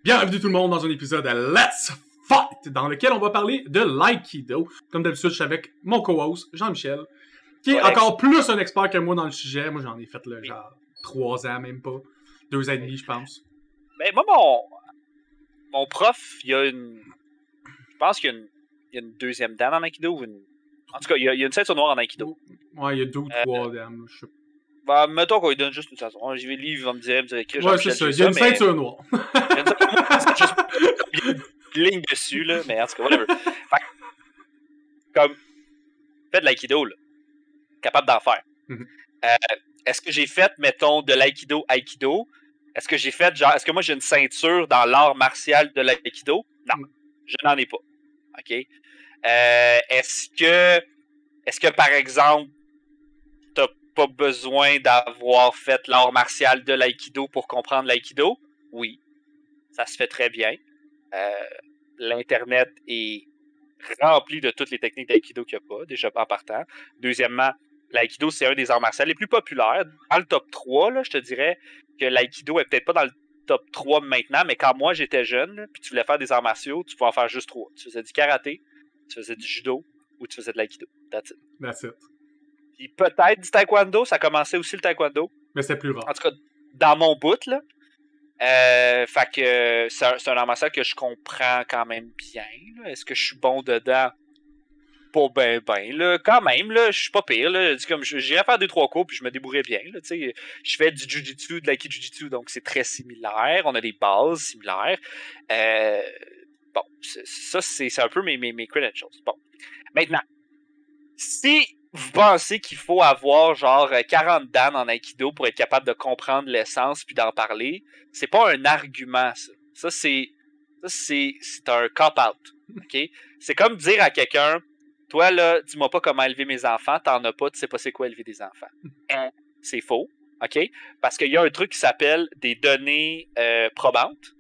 Bienvenue tout le monde dans un épisode de Let's Fight, dans lequel on va parler de l'Aikido. Comme d'habitude, je suis avec mon co-host, Jean-Michel, qui est encore plus un expert que moi dans le sujet. Moi, j'en ai fait là, genre 3 ans, même pas. 2 ans et demi, je pense. Mais moi, mon prof, il y a une... Je pense qu'il y a une deuxième dan en Aikido. En tout cas, il y a une ceinture noire en Aikido. Ouais, il y a 2 ou 3 dames. Je sais pas. Bah, mettons qu'on lui donne juste une ceinture noire. J'y vais lire, il va me dire ouais, c'est ça. Il y a une ceinture noire. Il y a une ceinture noire, c'est juste une ligne dessus, là. Mais en tout cas, whatever. Fait comme, fait de l'Aikido, là. Capable d'en faire. Est-ce que j'ai fait, mettons, de l'Aikido Aikido? Est-ce que j'ai fait, genre, est-ce que moi j'ai une ceinture dans l'art martial de l'Aikido? Non, je n'en ai pas. OK? Est-ce que, par exemple, t'as pas besoin d'avoir fait l'art martial de l'Aikido pour comprendre l'Aikido? Oui, ça se fait très bien. L'Internet est rempli de toutes les techniques d'Aikido qu'il n'y a pas, déjà en partant. Deuxièmement, l'Aikido, c'est un des arts martiaux les plus populaires. Dans le top 3, là, je te dirais que l'Aikido est peut-être pas dans le top 3 maintenant, mais quand moi j'étais jeune, puis tu voulais faire des arts martiaux, tu pouvais en faire juste 3. Tu faisais du karaté, tu faisais du judo, ou tu faisais de l'Aikido. That's it. That's it. Puis peut-être du taekwondo, ça commençait aussi le taekwondo. Mais c'est plus rare. En tout cas, dans mon bout, là. Fait que c'est un art martial que je comprends quand même bien. Est-ce que je suis bon dedans? Pas ben, là. Quand même, là, je suis pas pire, là. Comme j'irais faire 2-3 cours, puis je me débrouillais bien, là. Tu sais, je fais du jujitsu, de l'aiki-jujitsu, donc c'est très similaire. On a des bases similaires. Bon, ça, c'est un peu mes credentials. Bon. Maintenant, si vous pensez qu'il faut avoir genre 40 dan en Aikido pour être capable de comprendre l'essence puis d'en parler, c'est pas un argument, ça. Ça, c'est un cop-out. OK? C'est comme dire à quelqu'un, toi, là, dis-moi pas comment élever mes enfants, t'en as pas, tu sais pas c'est quoi élever des enfants. C'est faux. OK? Parce qu'il y a un truc qui s'appelle des données probantes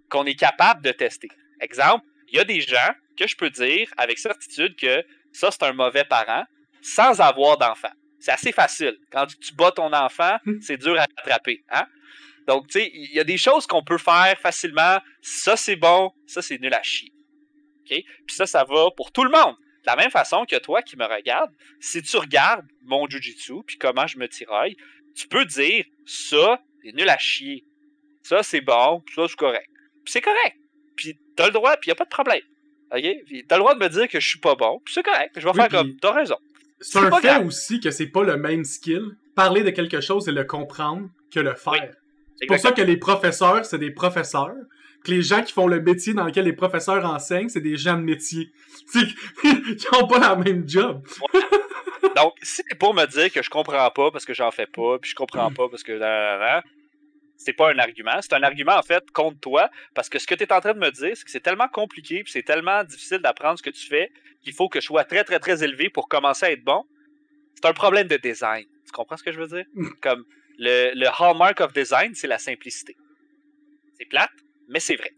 qu'on est capable de tester. Exemple, il y a des gens que je peux dire avec certitude que ça, c'est un mauvais parent sans avoir d'enfant. C'est assez facile. Quand tu bats ton enfant, c'est dur à rattraper. Hein? Donc, tu sais, il y a des choses qu'on peut faire facilement. Ça, c'est bon. Ça, c'est nul à chier. Okay? Puis ça va pour tout le monde. De la même façon que toi qui me regardes, si tu regardes mon jujitsu puis comment je me tiraille, tu peux dire ça, c'est nul à chier. Ça, c'est bon. Ça, c'est correct. Puis c'est correct. Puis t'as le droit, puis y a pas de problème. OK? Puis t'as le droit de me dire que je suis pas bon, puis c'est correct. Je vais faire comme, t'as raison. C'est un fait aussi que c'est pas le même skill. Parler de quelque chose et le comprendre que le faire. Oui, c'est pour ça que les professeurs, c'est des professeurs. Que les gens qui font le métier dans lequel les professeurs enseignent, c'est des gens de métier. Ils ont pas la même job. Ouais. Donc, si c'est pour me dire que je comprends pas parce que j'en fais pas, puis je comprends pas parce que... c'est pas un argument. C'est un argument, en fait, contre toi, parce que ce que tu es en train de me dire, c'est que c'est tellement compliqué, puis c'est tellement difficile d'apprendre ce que tu fais, qu'il faut que je sois très, très, très élevé pour commencer à être bon. C'est un problème de design. Tu comprends ce que je veux dire? Comme le hallmark of design, c'est la simplicité. C'est plate, mais c'est vrai.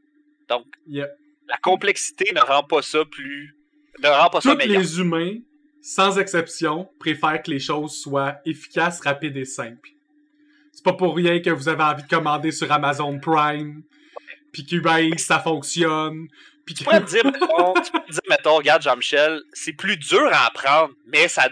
Donc, la complexité ne rend pas ça meilleur. Tous les humains, sans exception, préfèrent que les choses soient efficaces, rapides et simples. C'est pas pour rien que vous avez envie de commander sur Amazon Prime, puis que ça fonctionne. Tu pourrais te dire, mettons, regarde Jean-Michel, c'est plus dur à apprendre, mais ça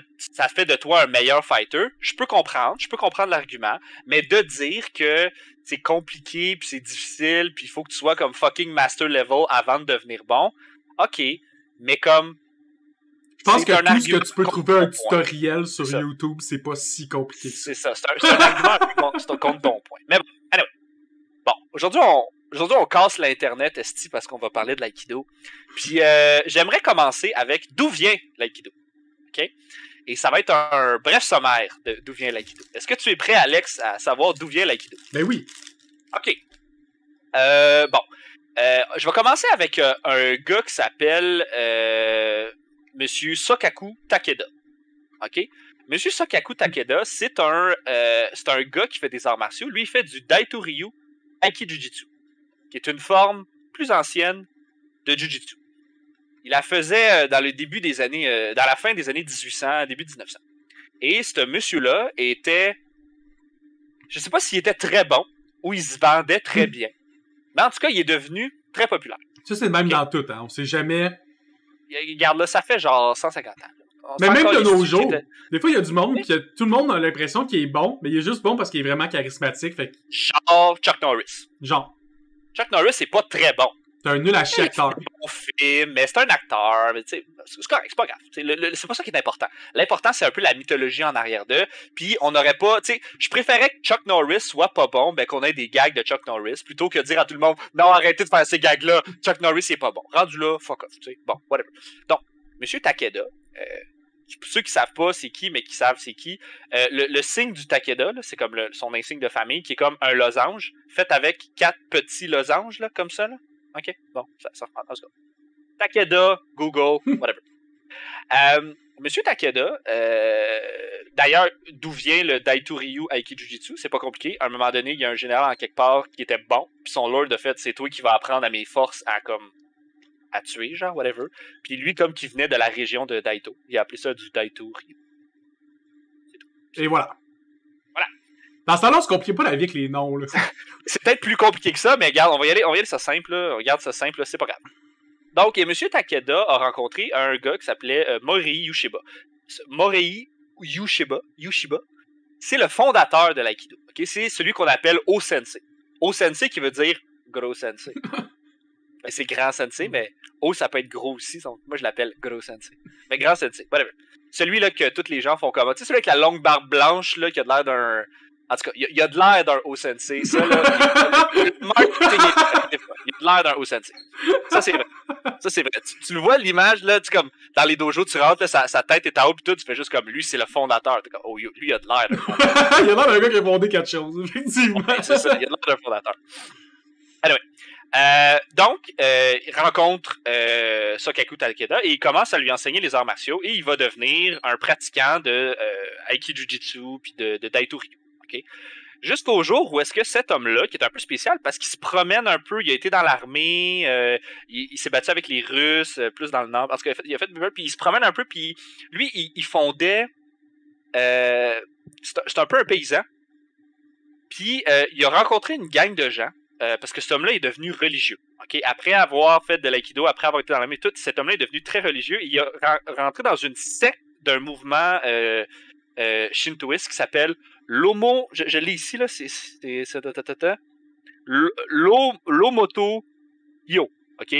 fait de toi un meilleur fighter. Je peux comprendre l'argument, mais de dire que c'est compliqué, puis c'est difficile, puis il faut que tu sois comme fucking master level avant de devenir bon, ok, mais comme... Je pense que tout ce que tu peux trouver un tutoriel sur YouTube, c'est pas si compliqué que ça. C'est ça, c'est un argument contre ton point. Mais bon, anyway. Bon, aujourd'hui, on casse l'Internet, esti, parce qu'on va parler de l'Aikido. Puis, j'aimerais commencer avec d'où vient l'Aikido. OK? Et ça va être un bref sommaire de d'où vient l'Aikido. Est-ce que tu es prêt, Alex, à savoir d'où vient l'Aikido? Ben oui. OK. Bon. Je vais commencer avec un gars qui s'appelle Monsieur Sokaku Takeda. OK? Monsieur Sokaku Takeda, c'est un gars qui fait des arts martiaux. Lui, il fait du Daitoryu Aiki-Jujitsu, qui est une forme plus ancienne de Jujitsu. Il la faisait dans la fin des années 1800, début 1900. Et ce monsieur-là était... Je sais pas s'il était très bon ou il se vendait très bien. Mais en tout cas, il est devenu très populaire. Ça, c'est le même dans tout, hein. On sait jamais... Regarde là, ça fait genre 150 ans. Mais même de nos jours, des fois, il y a du monde qui tout le monde a l'impression qu'il est bon, mais il est juste bon parce qu'il est vraiment charismatique. Fait que... Genre Chuck Norris. Chuck Norris, c'est pas très bon. C'est un nul à chier acteur. C'est un bon film, mais c'est un acteur. Mais c'est correct, c'est pas grave. C'est pas ça qui est important. L'important, c'est un peu la mythologie en arrière d'eux. Puis on n'aurait pas... Je préférais que Chuck Norris soit pas bon, ben qu'on ait des gags de Chuck Norris, plutôt que de dire à tout le monde, non, arrêtez de faire ces gags-là. Chuck Norris, il est pas bon. Rendu là, fuck off. Bon, whatever. Donc, Monsieur Takeda... pour ceux qui savent pas c'est qui, mais qui savent c'est qui, le signe du Takeda, là, c'est comme son insigne de famille, qui est comme un losange, fait avec 4 petits losanges, là, comme ça, là. OK? Bon, ça reprend. Let's go. Takeda, Google, whatever. Monsieur Takeda, d'ailleurs, d'où vient le Daito Ryu Aikijujutsu, c'est pas compliqué. À un moment donné, il y a un général en quelque part qui était bon, puis son lord, de fait, c'est toi qui vas apprendre à mes forces à tuer, genre, whatever. Puis lui, comme qui venait de la région de Daito, il a appelé ça du Daito Ryu. C'est tout. Et voilà. Dans ce temps-là, on se complique pas la vie avec les noms, là. C'est peut-être plus compliqué que ça, mais regarde, on va y aller ça simple, là. On regarde ça simple, là, c'est pas grave. Donc, M. Takeda a rencontré un gars qui s'appelait Morihei Yushiba. Morihei Yushiba, c'est le fondateur de l'aïkido. Okay? C'est celui qu'on appelle O-sensei. O-sensei qui veut dire gros sensei. C'est grand sensei, mais O, ça peut être gros aussi. Donc moi, je l'appelle gros sensei. Mais grand sensei, whatever. Celui-là que tous les gens font comme... Tu sais, celui avec la longue barbe blanche, là, qui a de l'air d'un... En tout cas, il y a de l'air d'un O-sensei. Ça, là, il a de l'air d'un O-sensei. Ça, c'est vrai. Tu le vois, l'image, là, tu comme... Dans les dojos, tu rentres, là, sa tête est en haut, puis tout, tu fais juste comme... Lui, c'est le fondateur. T'es comme, oh, lui, il a de l'air d'un fondateur. Il a l'air d'un gars qui a fondé quelque chose, effectivement. Ouais, c'est ça, il a de l'air d'un fondateur. Anyway. Donc, il rencontre Sokaku Takeda et il commence à lui enseigner les arts martiaux et il va devenir un pratiquant de Aikijujutsu puis de Daito Ryu. Okay? Jusqu'au jour où est-ce que cet homme-là, qui est un peu spécial parce qu'il se promène un peu, il a été dans l'armée, il s'est battu avec les Russes, plus dans le nord, parce qu'il a fait puis il se promène un peu, puis lui, il fondait... c'est un peu un paysan. Puis il a rencontré une gang de gens. Parce que cet homme-là est devenu religieux. Okay? Après avoir fait de l'aïkido, après avoir été dans l'armée, tout, cet homme-là est devenu très religieux. Il a rentré dans une secte d'un mouvement shintoïste qui s'appelle l'Omo... Je l'ai ici, là. C'est l'Omoto Yo. OK?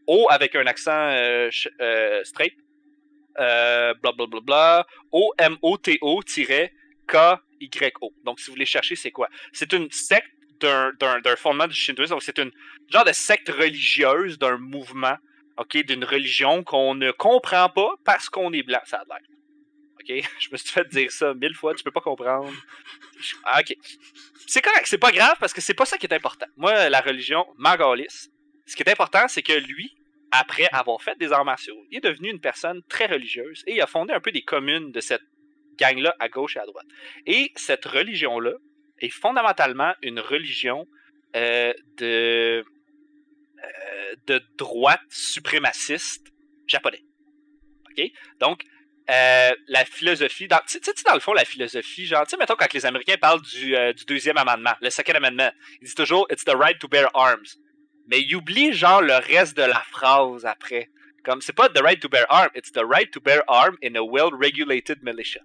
O avec un accent straight. Blablabla. O-M-O-T-O-K-Y-O. Donc, si vous voulez chercher, c'est quoi? C'est une secte d'un fondement du shintoïsme. Donc, c'est une genre de secte religieuse d'un mouvement, OK, d'une religion qu'on ne comprend pas parce qu'on est blanc, ça a l'air. OK? Je me suis fait dire ça 1000 fois, tu peux pas comprendre. OK. C'est correct, c'est pas grave parce que c'est pas ça qui est important. Moi, la religion, Magalis, ce qui est important, c'est que lui, après avoir fait des arts martiaux, il est devenu une personne très religieuse et il a fondé un peu des communes de cette gang-là à gauche et à droite. Et cette religion-là est fondamentalement une religion de droite suprémaciste japonais. OK? Donc, la philosophie... Tu sais, dans le fond, la philosophie, genre, tu sais, mettons, quand les Américains parlent du deuxième amendement, le Second Amendment, ils disent toujours « It's the right to bear arms ». Mais ils oublient, genre, le reste de la phrase après. Comme, c'est pas « the right to bear arms », it's « the right to bear arms in a well-regulated militia ».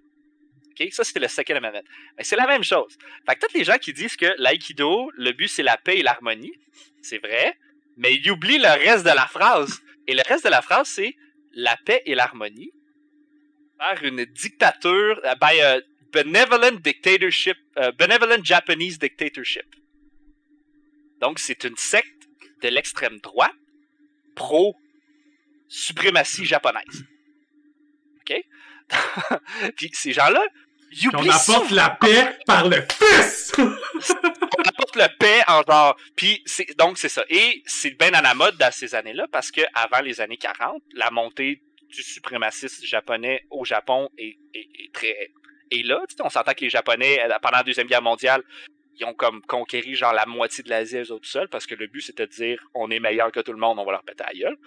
Okay? Ça, c'était le Second Amendment. Mais c'est la même chose. Fait que tous les gens qui disent que l'aïkido, le but, c'est la paix et l'harmonie, c'est vrai, mais ils oublient le reste de la phrase. Et le reste de la phrase, c'est la paix et l'harmonie par une dictature, by a benevolent dictatorship, benevolent Japanese dictatorship. Donc, c'est une secte de l'extrême droite pro-suprématie japonaise. OK? Puis ces gens-là, ils oublient... On apporte la paix par le fils! On apporte la paix en genre... Puis, donc, c'est ça. Et c'est bien à la mode dans ces années-là, parce que avant les années 40, la montée du suprémacisme japonais au Japon est très... Et là, on s'entend que les Japonais, pendant la Deuxième Guerre mondiale, ils ont comme conquéri genre la moitié de l'Asie eux autres seuls, parce que le but, c'était de dire « on est meilleur que tout le monde, on va leur péter la gueule ».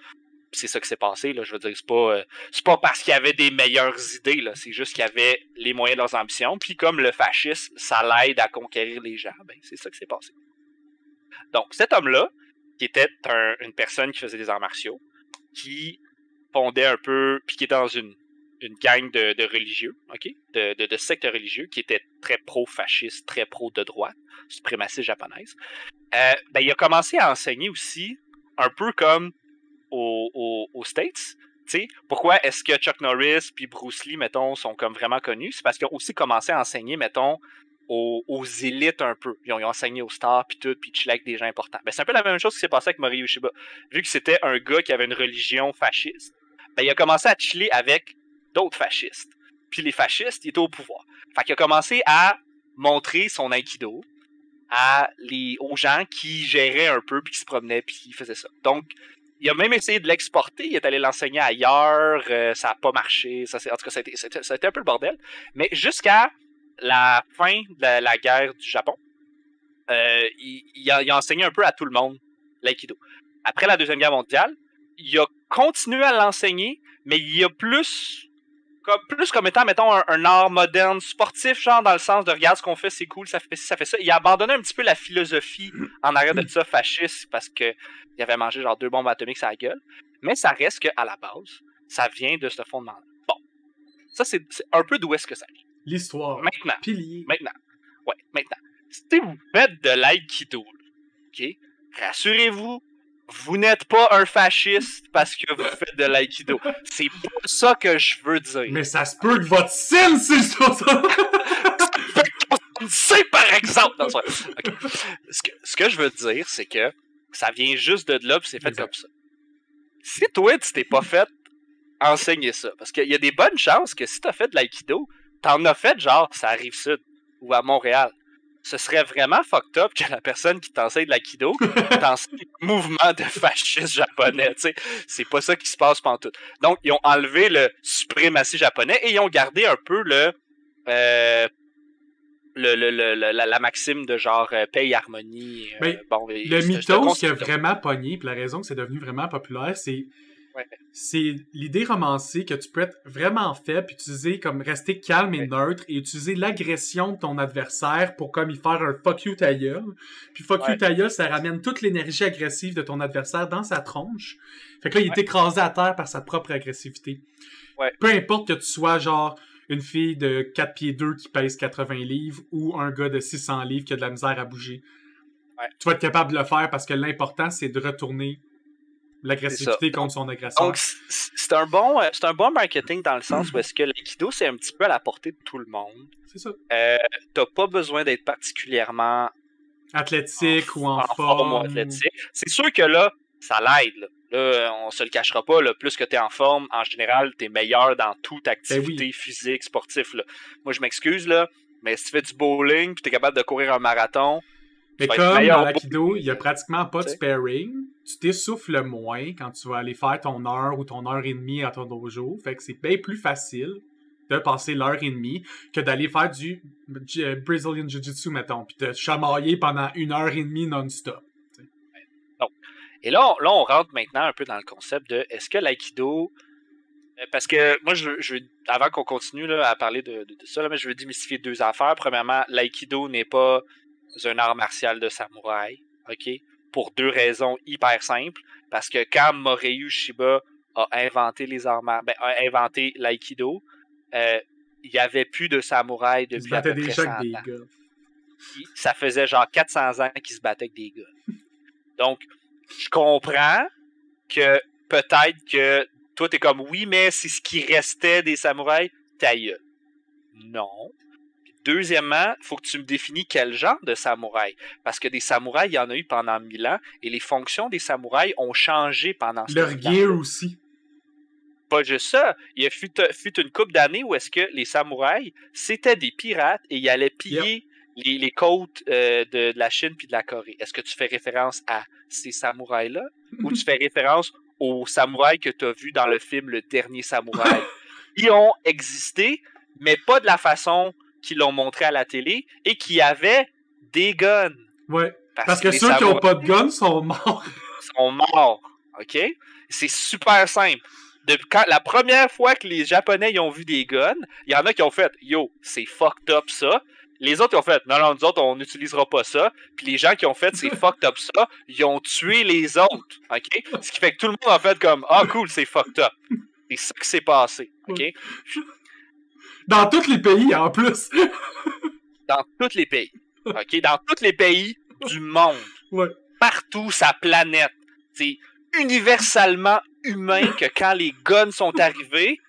C'est ça qui s'est passé, là. Je veux dire, c'est pas parce qu'il y avait des meilleures idées, là. C'est juste qu'il y avait les moyens de leurs ambitions. Puis comme le fascisme, ça l'aide à conquérir les gens, ben c'est ça qui s'est passé. Donc, cet homme-là, qui était une personne qui faisait des arts martiaux, qui fondait un peu, puis qui était dans une gang de religieux, ok, de sectes religieux, qui était très pro-fasciste, très pro-de droite, suprématie japonaise. Il a commencé à enseigner aussi, un peu comme aux States. T'sais, pourquoi est-ce que Chuck Norris puis Bruce Lee, mettons, sont comme vraiment connus? C'est parce qu'ils ont aussi commencé à enseigner, mettons, aux élites un peu. Ils ont enseigné aux stars puis tout, puis chiller avec des gens importants. Ben, c'est un peu la même chose qui s'est passé avec Mori Yoshiba. Vu que c'était un gars qui avait une religion fasciste, ben, il a commencé à chiller avec d'autres fascistes. Puis les fascistes, ils étaient au pouvoir. Fait qu'il a commencé à montrer son aikido aux gens qui géraient un peu, puis qui se promenaient, puis qui faisaient ça. Donc, il a même essayé de l'exporter, il est allé l'enseigner ailleurs, ça n'a pas marché, en tout cas, ça a été un peu le bordel. Mais jusqu'à la fin de la guerre du Japon, il a enseigné un peu à tout le monde l'aïkido. Après la Deuxième Guerre mondiale, il a continué à l'enseigner, mais il a plus comme étant, mettons, un art moderne, sportif, genre dans le sens de regarde ce qu'on fait, c'est cool, ça fait ci, ça fait ça. Il a abandonné un petit peu la philosophie en arrière de ça, fasciste, parce que il avait mangé genre 2 bombes atomiques sur la gueule. Mais ça reste qu'à la base, ça vient de ce fondement-là. Bon, ça c'est un peu d'où est-ce que ça vient. L'histoire. Maintenant. Pilier. Maintenant. Si vous faites de l'aïkido, ok, rassurez-vous, vous n'êtes pas un fasciste parce que vous faites de l'aïkido. C'est pas ça que je veux dire. Mais ça se peut que votre signe, c'est ça! C'est par exemple! Non, okay. Ce que je veux dire, c'est que ça vient juste de là, puis c'est fait comme ça. Si toi, tu t'es pas fait enseigner ça, parce qu'il y a des bonnes chances que si t'as fait de l'aïkido, t'en as fait genre, ça arrive sud ou à Montréal. Ce serait vraiment fucked up que la personne qui t'enseigne de l'aïkido t'enseigne le mouvement de fascisme japonais, tu sais. C'est pas ça qui se passe pantoute. Donc, ils ont enlevé le suprématie japonais et ils ont gardé un peu la maxime de genre paix et harmonie. Le mythos qui a vraiment pogné, puis la raison que c'est devenu vraiment populaire, c'est l'idée romancée que tu peux être vraiment faible, puis utiliser comme rester calme et neutre, et utiliser l'agression de ton adversaire pour comme y faire un fuck you ta gueule. Puis fuck you ta gueule, ça ramène toute l'énergie agressive de ton adversaire dans sa tronche. Fait que là, il est écrasé à terre par sa propre agressivité. Peu importe que tu sois genre une fille de 4 pieds 2 qui pèse 80 livres ou un gars de 600 livres qui a de la misère à bouger. Tu vas être capable de le faire parce que l'important, c'est de retourner l'agressivité contre son agresseur. Donc, c'est un bon marketing dans le sens où est-ce que l'aïkido, c'est un petit peu à la portée de tout le monde. C'est ça. T'as pas besoin d'être particulièrement athlétique ou en forme. Ou athlétique. C'est sûr que là, ça l'aide. Là, on se le cachera pas, là, plus que t'es en forme, en général, t'es meilleur dans toute activité physique, sportive. Là. Moi, je m'excuse, là, mais si tu fais du bowling pis t'es capable de courir un marathon, mais comme dans l'aïkido, il y a pratiquement pas de sparing, tu t'essouffles moins quand tu vas aller faire ton heure ou ton heure et demie à ton dojo. Fait que c'est bien plus facile de passer l'heure et demie que d'aller faire du Brazilian Jiu-Jitsu, mettons, puis te chamailler pendant 1h30 non-stop. Donc, et là, on rentre maintenant un peu dans le concept de est-ce que l'aïkido... Parce que moi, avant qu'on continue là, à parler de ça, là, mais je veux démystifier 2 affaires. Premièrement, l'aïkido n'est pas un art martial de samouraï, ok? Pour 2 raisons hyper simples. Parce que quand Morei Ueshiba a inventé a inventé l'aïkido, il n'y avait plus de samouraï depuis à peu près 100 ans. Ça faisait genre 400 ans qu'ils se battaient avec des gars. Donc, je comprends que peut-être que toi, t'es comme, oui, mais c'est ce qui restait des samouraïs, ta gueule. Non. Deuxièmement, il faut que tu me définis quel genre de samouraï. Parce que des samouraïs, il y en a eu pendant 1000 ans, et les fonctions des samouraïs ont changé pendant ce temps. Leur gear aussi. Pas juste ça. Il y a fut une couple d'années où est-ce que les samouraïs, c'était des pirates, et ils allaient piller les côtes de la Chine puis de la Corée. Est-ce que tu fais référence à ces samouraïs-là? Ou tu fais référence aux samouraïs que tu as vus dans le film Le Dernier Samouraï? Ils ont existé, mais pas de la façon qu'ils l'ont montré à la télé, et qui avaient des guns. Ouais. Parce que ceux qui n'ont pas de guns sont morts. Sont morts. OK? C'est super simple. La première fois que les Japonais ils ont vu des guns, il y en a qui ont fait « Yo, c'est fucked up ça ». les autres, ils ont fait, non, nous autres, on n'utilisera pas ça. Puis les gens qui ont fait, c'est fucked up ça, ils ont tué les autres, OK? Ce qui fait que tout le monde a fait comme, ah, cool, c'est fucked up. C'est ça qui s'est passé, OK? Dans tous les pays, en plus. Dans tous les pays, OK? Dans tous les pays du monde. Ouais. Partout sa planète. C'est universellement humain que quand les guns sont arrivés,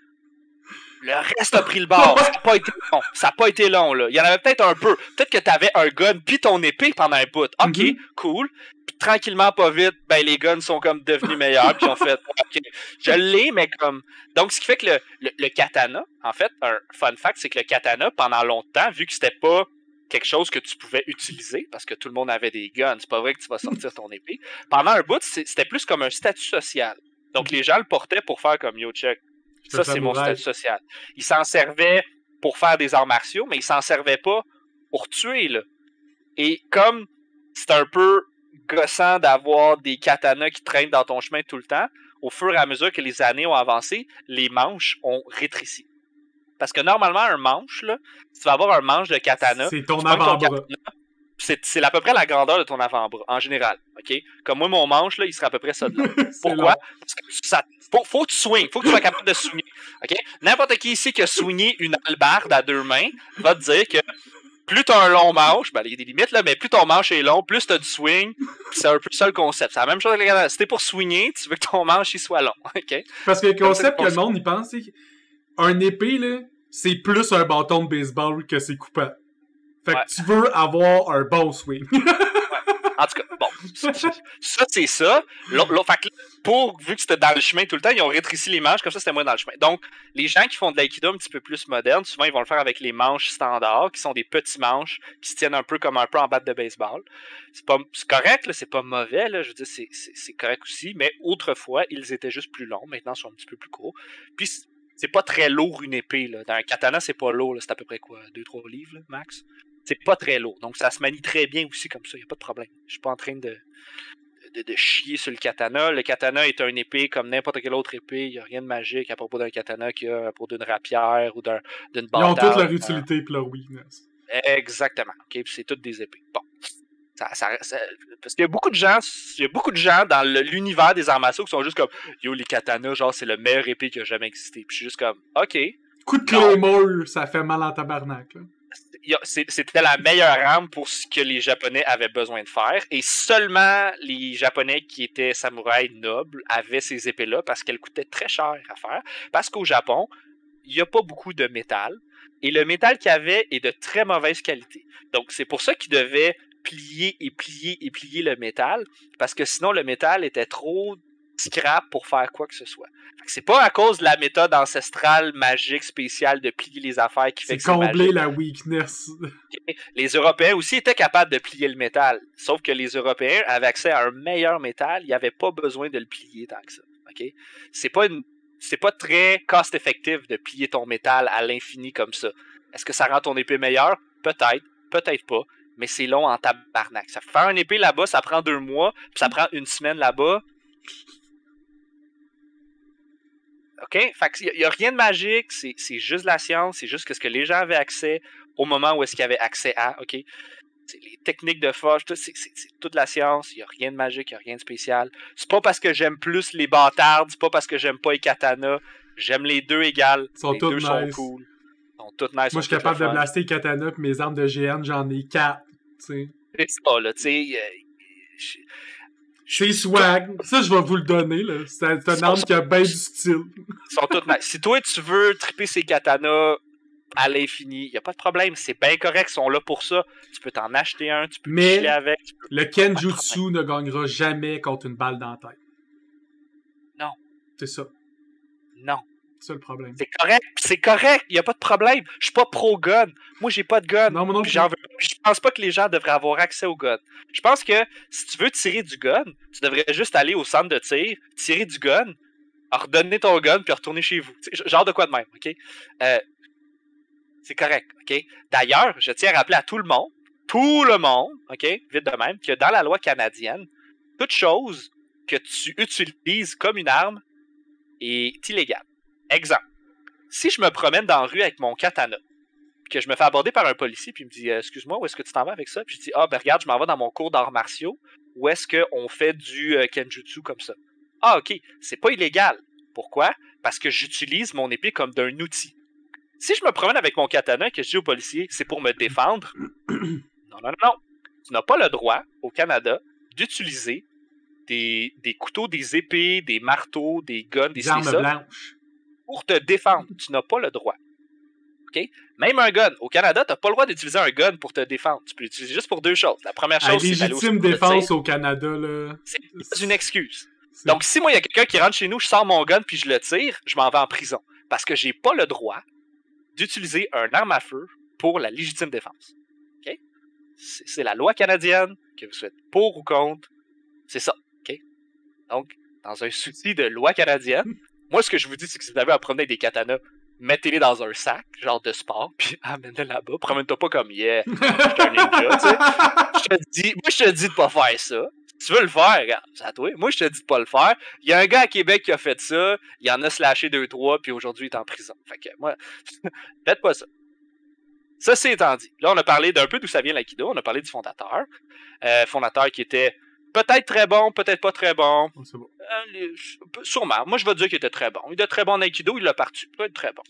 le reste a pris le bord. Ça n'a pas été long. Ça n'a pas été long, là. Il y en avait peut-être un peu. Peut-être que t'avais un gun puis ton épée pendant un bout. OK, cool. Puis tranquillement, pas vite, ben les guns sont comme devenus meilleurs puis ont fait, OK, je l'ai, mais comme... Donc, ce qui fait que le katana, en fait, un fun fact, c'est que le katana, pendant longtemps, vu que c'était pas quelque chose que tu pouvais utiliser, parce que tout le monde avait des guns, c'est pas vrai que tu vas sortir ton épée, pendant un bout, c'était plus comme un statut social. Donc, les gens le portaient pour faire comme, yo, check, ça, c'est mon statut social. Ils s'en servaient pour faire des arts martiaux, mais ils s'en servaient pas pour tuer, là. Et comme c'est un peu gossant d'avoir des katanas qui traînent dans ton chemin tout le temps, au fur et à mesure que les années ont avancé, les manches ont rétréci. Parce que normalement, un manche, là, tu vas avoir un manche de katana. C'est ton avant-bras. C'est à peu près la grandeur de ton avant-bras, en général. OK? Comme moi, mon manche, là, il serait à peu près ça de long. Pourquoi? Parce que faut que tu swings. Faut que tu sois capable de swinger. OK? N'importe qui ici qui a swingé une hallebarde à 2 mains va te dire que plus t'as un long manche, ben, il y a des limites, là, mais plus ton manche est long, plus t'as du swing. C'est un peu ça le concept. C'est la même chose avec les katanas. Si t'es pour swinger, tu veux que ton manche il soit long. OK? Parce que le concept que le monde y pense, c'est qu'un épée, là, c'est plus un bâton de baseball que c'est coupant. Fait que tu veux avoir un bon swing. En tout cas, bon, ça c'est ça. Fait que vu que c'était dans le chemin tout le temps, ils ont rétréci les manches, comme ça c'était moins dans le chemin. Donc, les gens qui font de l'aïkido un petit peu plus moderne, souvent ils vont le faire avec les manches standards, qui sont des petits manches, qui se tiennent un peu comme un peu en batte de baseball. C'est correct, là, c'est pas mauvais, là, je veux dire, c'est correct aussi, mais autrefois, ils étaient juste plus longs, maintenant ils sont un petit peu plus courts. Puis, c'est pas très lourd une épée, là. Dans un katana, c'est pas lourd, là. C'est à peu près quoi, 2-3 livres, là, max? C'est pas très lourd. Donc, ça se manie très bien aussi comme ça. Il n'y a pas de problème. Je suis pas en train de chier sur le katana. Le katana est une épée comme n'importe quelle autre épée. Il n'y a rien de magique à propos d'un katana qu'il y a à propos d'une rapière ou d'une bandage. Ils ont toute leur utilité et leur weakness. Exactement. Okay? Puis c'est toutes des épées. Bon. Parce qu'il y a beaucoup de gens dans l'univers des arts martiaux qui sont juste comme yo, les katanas, genre, c'est le meilleur épée qui a jamais existé. Puis je suis juste comme, OK. Coup de Claymore, ça fait mal en tabarnak, là. C'était la meilleure arme pour ce que les Japonais avaient besoin de faire. Et seulement les Japonais qui étaient samouraïs nobles avaient ces épées-là parce qu'elles coûtaient très cher à faire. Parce qu'au Japon, il n'y a pas beaucoup de métal. Et le métal qu'il y avait est de très mauvaise qualité. Donc, c'est pour ça qu'ils devaient plier et plier et plier le métal. Parce que sinon, le métal était trop scrap pour faire quoi que ce soit. C'est pas à cause de la méthode ancestrale, magique, spéciale de plier les affaires qui fait que c'est combler magique. La weakness. Les Européens aussi étaient capables de plier le métal. Sauf que les Européens avaient accès à un meilleur métal. Ils n'avaient pas besoin de le plier tant que ça. Okay? C'est pas très cost-effectif de plier ton métal à l'infini comme ça. Est-ce que ça rend ton épée meilleure? Peut-être. Peut-être pas. Mais c'est long en tabarnak. Ça fait faire une épée là-bas, ça prend 2 mois. Puis ça prend 1 semaine là-bas. OK? Fait qu'il n'y a rien de magique, c'est juste la science, c'est juste ce que les gens avaient accès au moment où est-ce qu'ils avaient accès à, OK? C'est les techniques de forge, c'est toute la science, il n'y a rien de magique, il n'y a rien de spécial. C'est pas parce que j'aime plus les bâtards, c'est pas parce que j'aime pas les katanas, j'aime les deux égales. Les deux nice. Sont cool. Ils sont toutes nice. Moi, je suis capable de blaster les katanas, puis mes armes de GN, j'en ai 4, tu sais. C'est ça, là, tu sais... C'est swag. Ça, je vais vous le donner, là. C'est un arme qui a bien du style. Ils sont toutes nice. Si toi, tu veux triper ces katanas à l'infini, il n'y a pas de problème. C'est bien correct. Ils sont là pour ça. Tu peux t'en acheter un. Tu peux chiller avec. Le Kenjutsu ne gagnera jamais contre une balle dans la tête. Non. C'est ça. Non. C'est ça le problème. C'est correct. C'est correct. Il n'y a pas de problème. Je suis pas pro-gun. Moi, j'ai pas de gun. Non, moi non plus. Je pense pas que les gens devraient avoir accès au gun. Je pense que si tu veux tirer du gun, tu devrais juste aller au centre de tir, tirer du gun, redonner ton gun, puis retourner chez vous. Genre de quoi de même, OK? C'est correct, OK? D'ailleurs, je tiens à rappeler à tout le monde, OK? Vite de même, que dans la loi canadienne, toute chose que tu utilises comme une arme est illégale. Exemple, si je me promène dans la rue avec mon katana, que je me fais aborder par un policier, puis il me dit excuse-moi, où est-ce que tu t'en vas avec ça? Puis je dis ah, ben regarde, je m'en vais dans mon cours d'arts martiaux, où est-ce qu'on fait du kenjutsu comme ça? Ah, ok, c'est pas illégal. Pourquoi? Parce que j'utilise mon épée comme d'un outil. Si je me promène avec mon katana et que je dis au policier c'est pour me défendre, non. Tu n'as pas le droit, au Canada, d'utiliser des couteaux, des épées, des marteaux, des guns, des armes blanches. Pour te défendre. Tu n'as pas le droit. OK? Même un gun. Au Canada, tu n'as pas le droit d'utiliser un gun pour te défendre. Tu peux l'utiliser juste pour deux choses. La première chose, c'est d'aller légitime défense au Canada, là. C'est une excuse. Donc, si moi, il y a quelqu'un qui rentre chez nous, je sors mon gun puis je le tire, je m'en vais en prison. Parce que j'ai pas le droit d'utiliser un arme à feu pour la légitime défense. OK? C'est la loi canadienne, que vous soyez pour ou contre. C'est ça. OK? Donc, dans un souci de loi canadienne, moi, ce que je vous dis, c'est que si vous avez à promener avec des katanas, mettez-les dans un sac, genre de sport, puis amenez-les là-bas. Promène-toi pas comme yeah, je suis un ninja, tu sais. Moi, je te dis de pas faire ça. Si tu veux le faire, regarde, c'est à toi. Moi, je te dis de pas le faire. Il y a un gars à Québec qui a fait ça, il en a slashé 2-3, puis aujourd'hui, il est en prison. Fait que, moi, faites pas ça. Ça, c'est étant dit. Là, on a parlé d'un peu d'où ça vient l'aïkido, on a parlé du fondateur. Fondateur qui était peut-être très bon, peut-être pas très bon. C'est bon. Sûrement. Moi, je vais dire qu'il était très bon. Il était très bon en aïkido, il l'a parti. Il peut être très bon.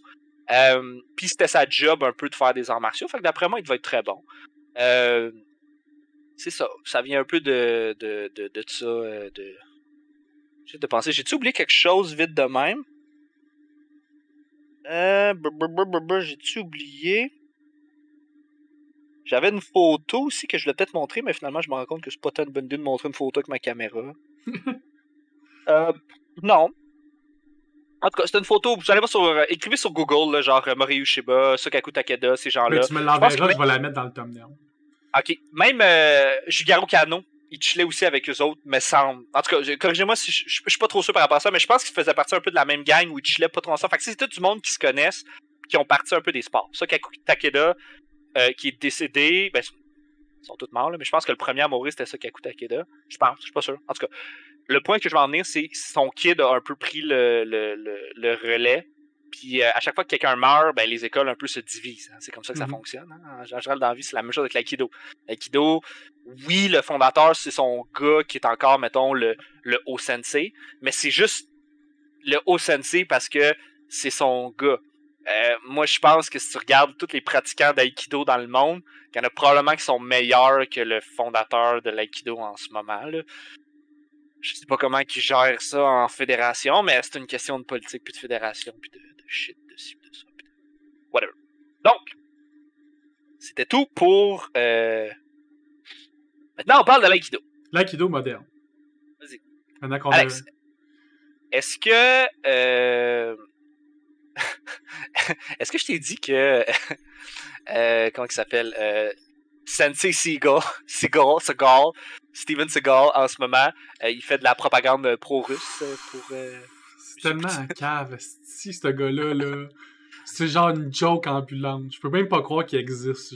Puis c'était sa job un peu de faire des arts martiaux. Fait que d'après moi, il devait être très bon. C'est ça. Ça vient un peu de ça. J'ai de penser. J'ai-tu oublié quelque chose vite de même? J'ai-tu oublié? J'avais une photo aussi que je voulais peut-être montrer, mais finalement, je me rends compte que c'est pas tant une bonne idée de montrer une photo avec ma caméra. Non. En tout cas, c'est une photo. Vous allez voir écrivez sur Google, là, genre Mori Ushiba, Sokaku Takeda, ces gens-là. Mais tu me l'enverras, je vais la mettre dans le thumbnail. Ok. Même Jigaro Kano, il chillait aussi avec eux autres, mais semble. En tout cas, corrigez-moi si je suis pas trop sûr par rapport à ça, mais je pense qu'ils faisaient partie un peu de la même gang où ils chillaient pas trop ensemble. Fait que c'est tout du monde qui se connaissent, qui ont parti un peu des sports. Sokaku Takeda, qui est décédé, ben, ils sont tous morts, là, mais je pense que le premier à mourir, c'était Sokaku Takeda. Je pense, je suis pas sûr. En tout cas, le point que je vais en venir, c'est que son kid a un peu pris le relais. Puis à chaque fois que quelqu'un meurt, ben, les écoles un peu se divisent. Hein. C'est comme ça que ça fonctionne. Hein. En général, dans la vie, c'est la même chose avec l'aïkido. L'aïkido, oui, le fondateur, c'est son gars qui est encore, mettons, le haut-sensei, mais c'est juste le haut-sensei parce que c'est son gars. Moi, je pense que si tu regardes tous les pratiquants d'aïkido dans le monde, il y en a probablement qui sont meilleurs que le fondateur de l'aïkido en ce moment. Là. Je sais pas comment ils gèrent ça en fédération, mais c'est une question de politique, puis de fédération, puis de shit, de ci, de ça, puis de... whatever. Donc, c'était tout pour... Maintenant, on parle de l'aïkido. L'aïkido moderne. Vas-y. Alex, est-ce que... Est-ce que je t'ai dit que... comment il s'appelle? Sensei Steven Seagal, en ce moment, il fait de la propagande pro-russe pour... c'est tellement un cave, si ce gars-là, là. C'est genre une joke ambulante. Je peux même pas croire qu'il existe.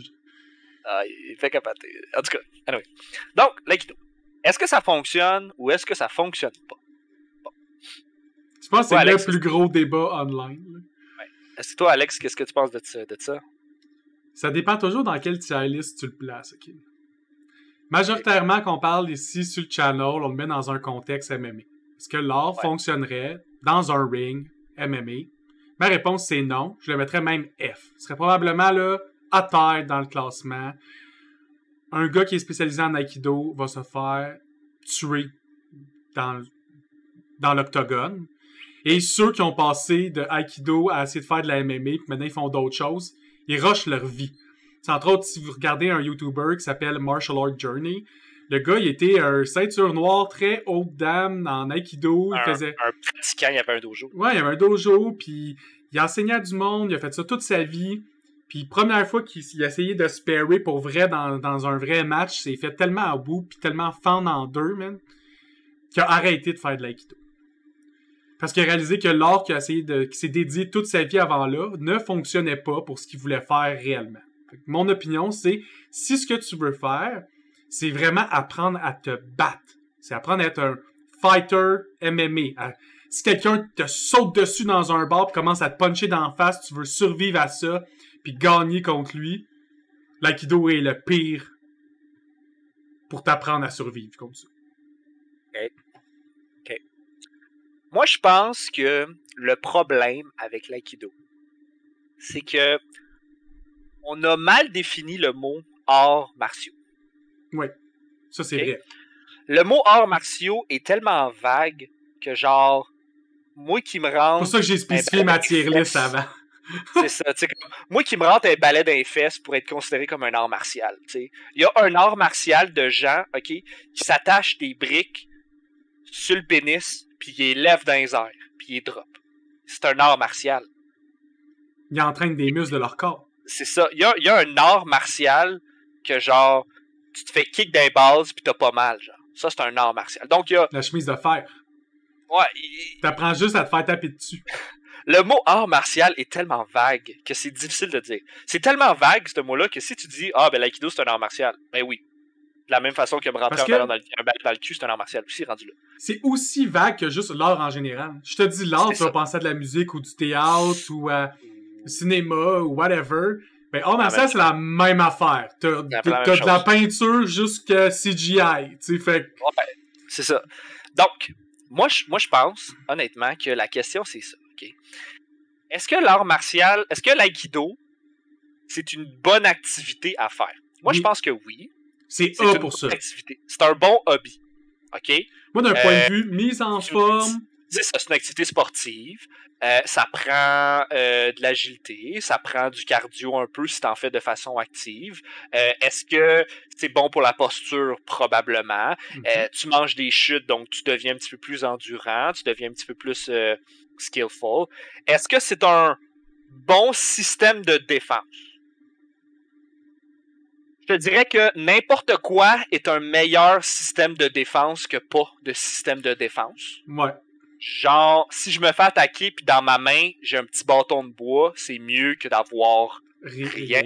Ah, il fait capoter. En tout cas, anyway. Donc, l'aïkido. Est-ce que ça fonctionne ou est-ce que ça fonctionne pas? Bon. Je pense que c'est Alex, le plus gros débat online. Ouais. Est-ce que toi, Alex, qu'est-ce que tu penses de ça? Ça dépend toujours dans quelle tier list tu le places, ok? Majoritairement, quand on parle ici sur le channel, on le met dans un contexte MMA. Est-ce que l'art fonctionnerait dans un ring MMA? Ma réponse, c'est non. Je le mettrais même F. Ce serait probablement là, à terre dans le classement. Un gars qui est spécialisé en Aikido va se faire tuer dans l'octogone. Et ceux qui ont passé de Aikido à essayer de faire de la MMA, puis maintenant ils font d'autres choses, ils rushent leur vie. C'est entre autres, si vous regardez un YouTuber qui s'appelle Martial Art Journey, le gars, il était un ceinture noire très haute dame en Aikido. Un pratiquant, il y avait un dojo. Ouais, il y avait un dojo, puis il enseignait à du monde, il a fait ça toute sa vie. Puis première fois qu'il a essayé de se parer pour vrai dans un vrai match, il s'est fait tellement à bout, puis tellement fendre en deux, man, qu'il a arrêté de faire de l'aïkido. Parce qu'il a réalisé que l'art qui s'est dédié toute sa vie avant là ne fonctionnait pas pour ce qu'il voulait faire réellement. Mon opinion, c'est si ce que tu veux faire, c'est vraiment apprendre à te battre. C'est apprendre à être un fighter MMA. Si quelqu'un te saute dessus dans un bar et commence à te puncher d'en face, tu veux survivre à ça, puis gagner contre lui, l'aïkido est le pire pour t'apprendre à survivre comme ça. OK. Moi, je pense que le problème avec l'aïkido, c'est que on a mal défini le mot arts martiaux. Oui, ça c'est vrai. Le mot arts martiaux est tellement vague que genre, moi qui me rends... C'est pour ça que j'ai spécifié ma tier list avant. C'est ça, tu sais, moi qui me rentre un balai d'un fesse pour être considéré comme un art martial, tu sais. Il y a un art martial de gens, ok, qui s'attachent des briques sur le pénis, puis ils les lèvent dans les airs, puis ils les drop. C'est un art martial. Ils entraînent des muscles de leur corps. C'est ça. Il y a un art martial que genre, tu te fais kick d'un base, puis t'as pas mal, genre. Ça, c'est un art martial. Donc, il y a... La chemise de fer. Ouais. T'apprends juste à te faire taper dessus. Le mot art martial est tellement vague que c'est difficile de dire. C'est tellement vague, ce mot-là, que si tu dis « Ah, ben l'aïkido, c'est un art martial », ben oui. De la même façon que me rentrer un ballon dans le cul, c'est un art martial aussi, rendu là. C'est aussi vague que juste l'art en général. Je te dis l'art, tu vas penser à de la musique ou du théâtre ou à cinéma ou whatever. Ben, art martial, c'est la même affaire. T'as de la peinture jusqu'à CGI. Tu sais, fait... Ouais, c'est ça. Donc, moi, je pense, honnêtement, que la question, c'est ça. Okay. Est-ce que l'art martial, est-ce que l'aïkido, c'est une bonne activité à faire? Moi, je pense que oui. C'est A pour ça. C'est un bon hobby. OK? Moi, d'un point de vue mise en forme... C'est ça, c'est une activité sportive. Ça prend de l'agilité, ça prend du cardio un peu si t'en fais de façon active. Est-ce que c'est bon pour la posture? Probablement. Tu manges des chutes, donc tu deviens un petit peu plus endurant, tu deviens un petit peu plus skillful. Est-ce que c'est un bon système de défense? Je te dirais que n'importe quoi est un meilleur système de défense que pas de système de défense. Ouais. Genre, si je me fais attaquer puis dans ma main, j'ai un petit bâton de bois, c'est mieux que d'avoir rien.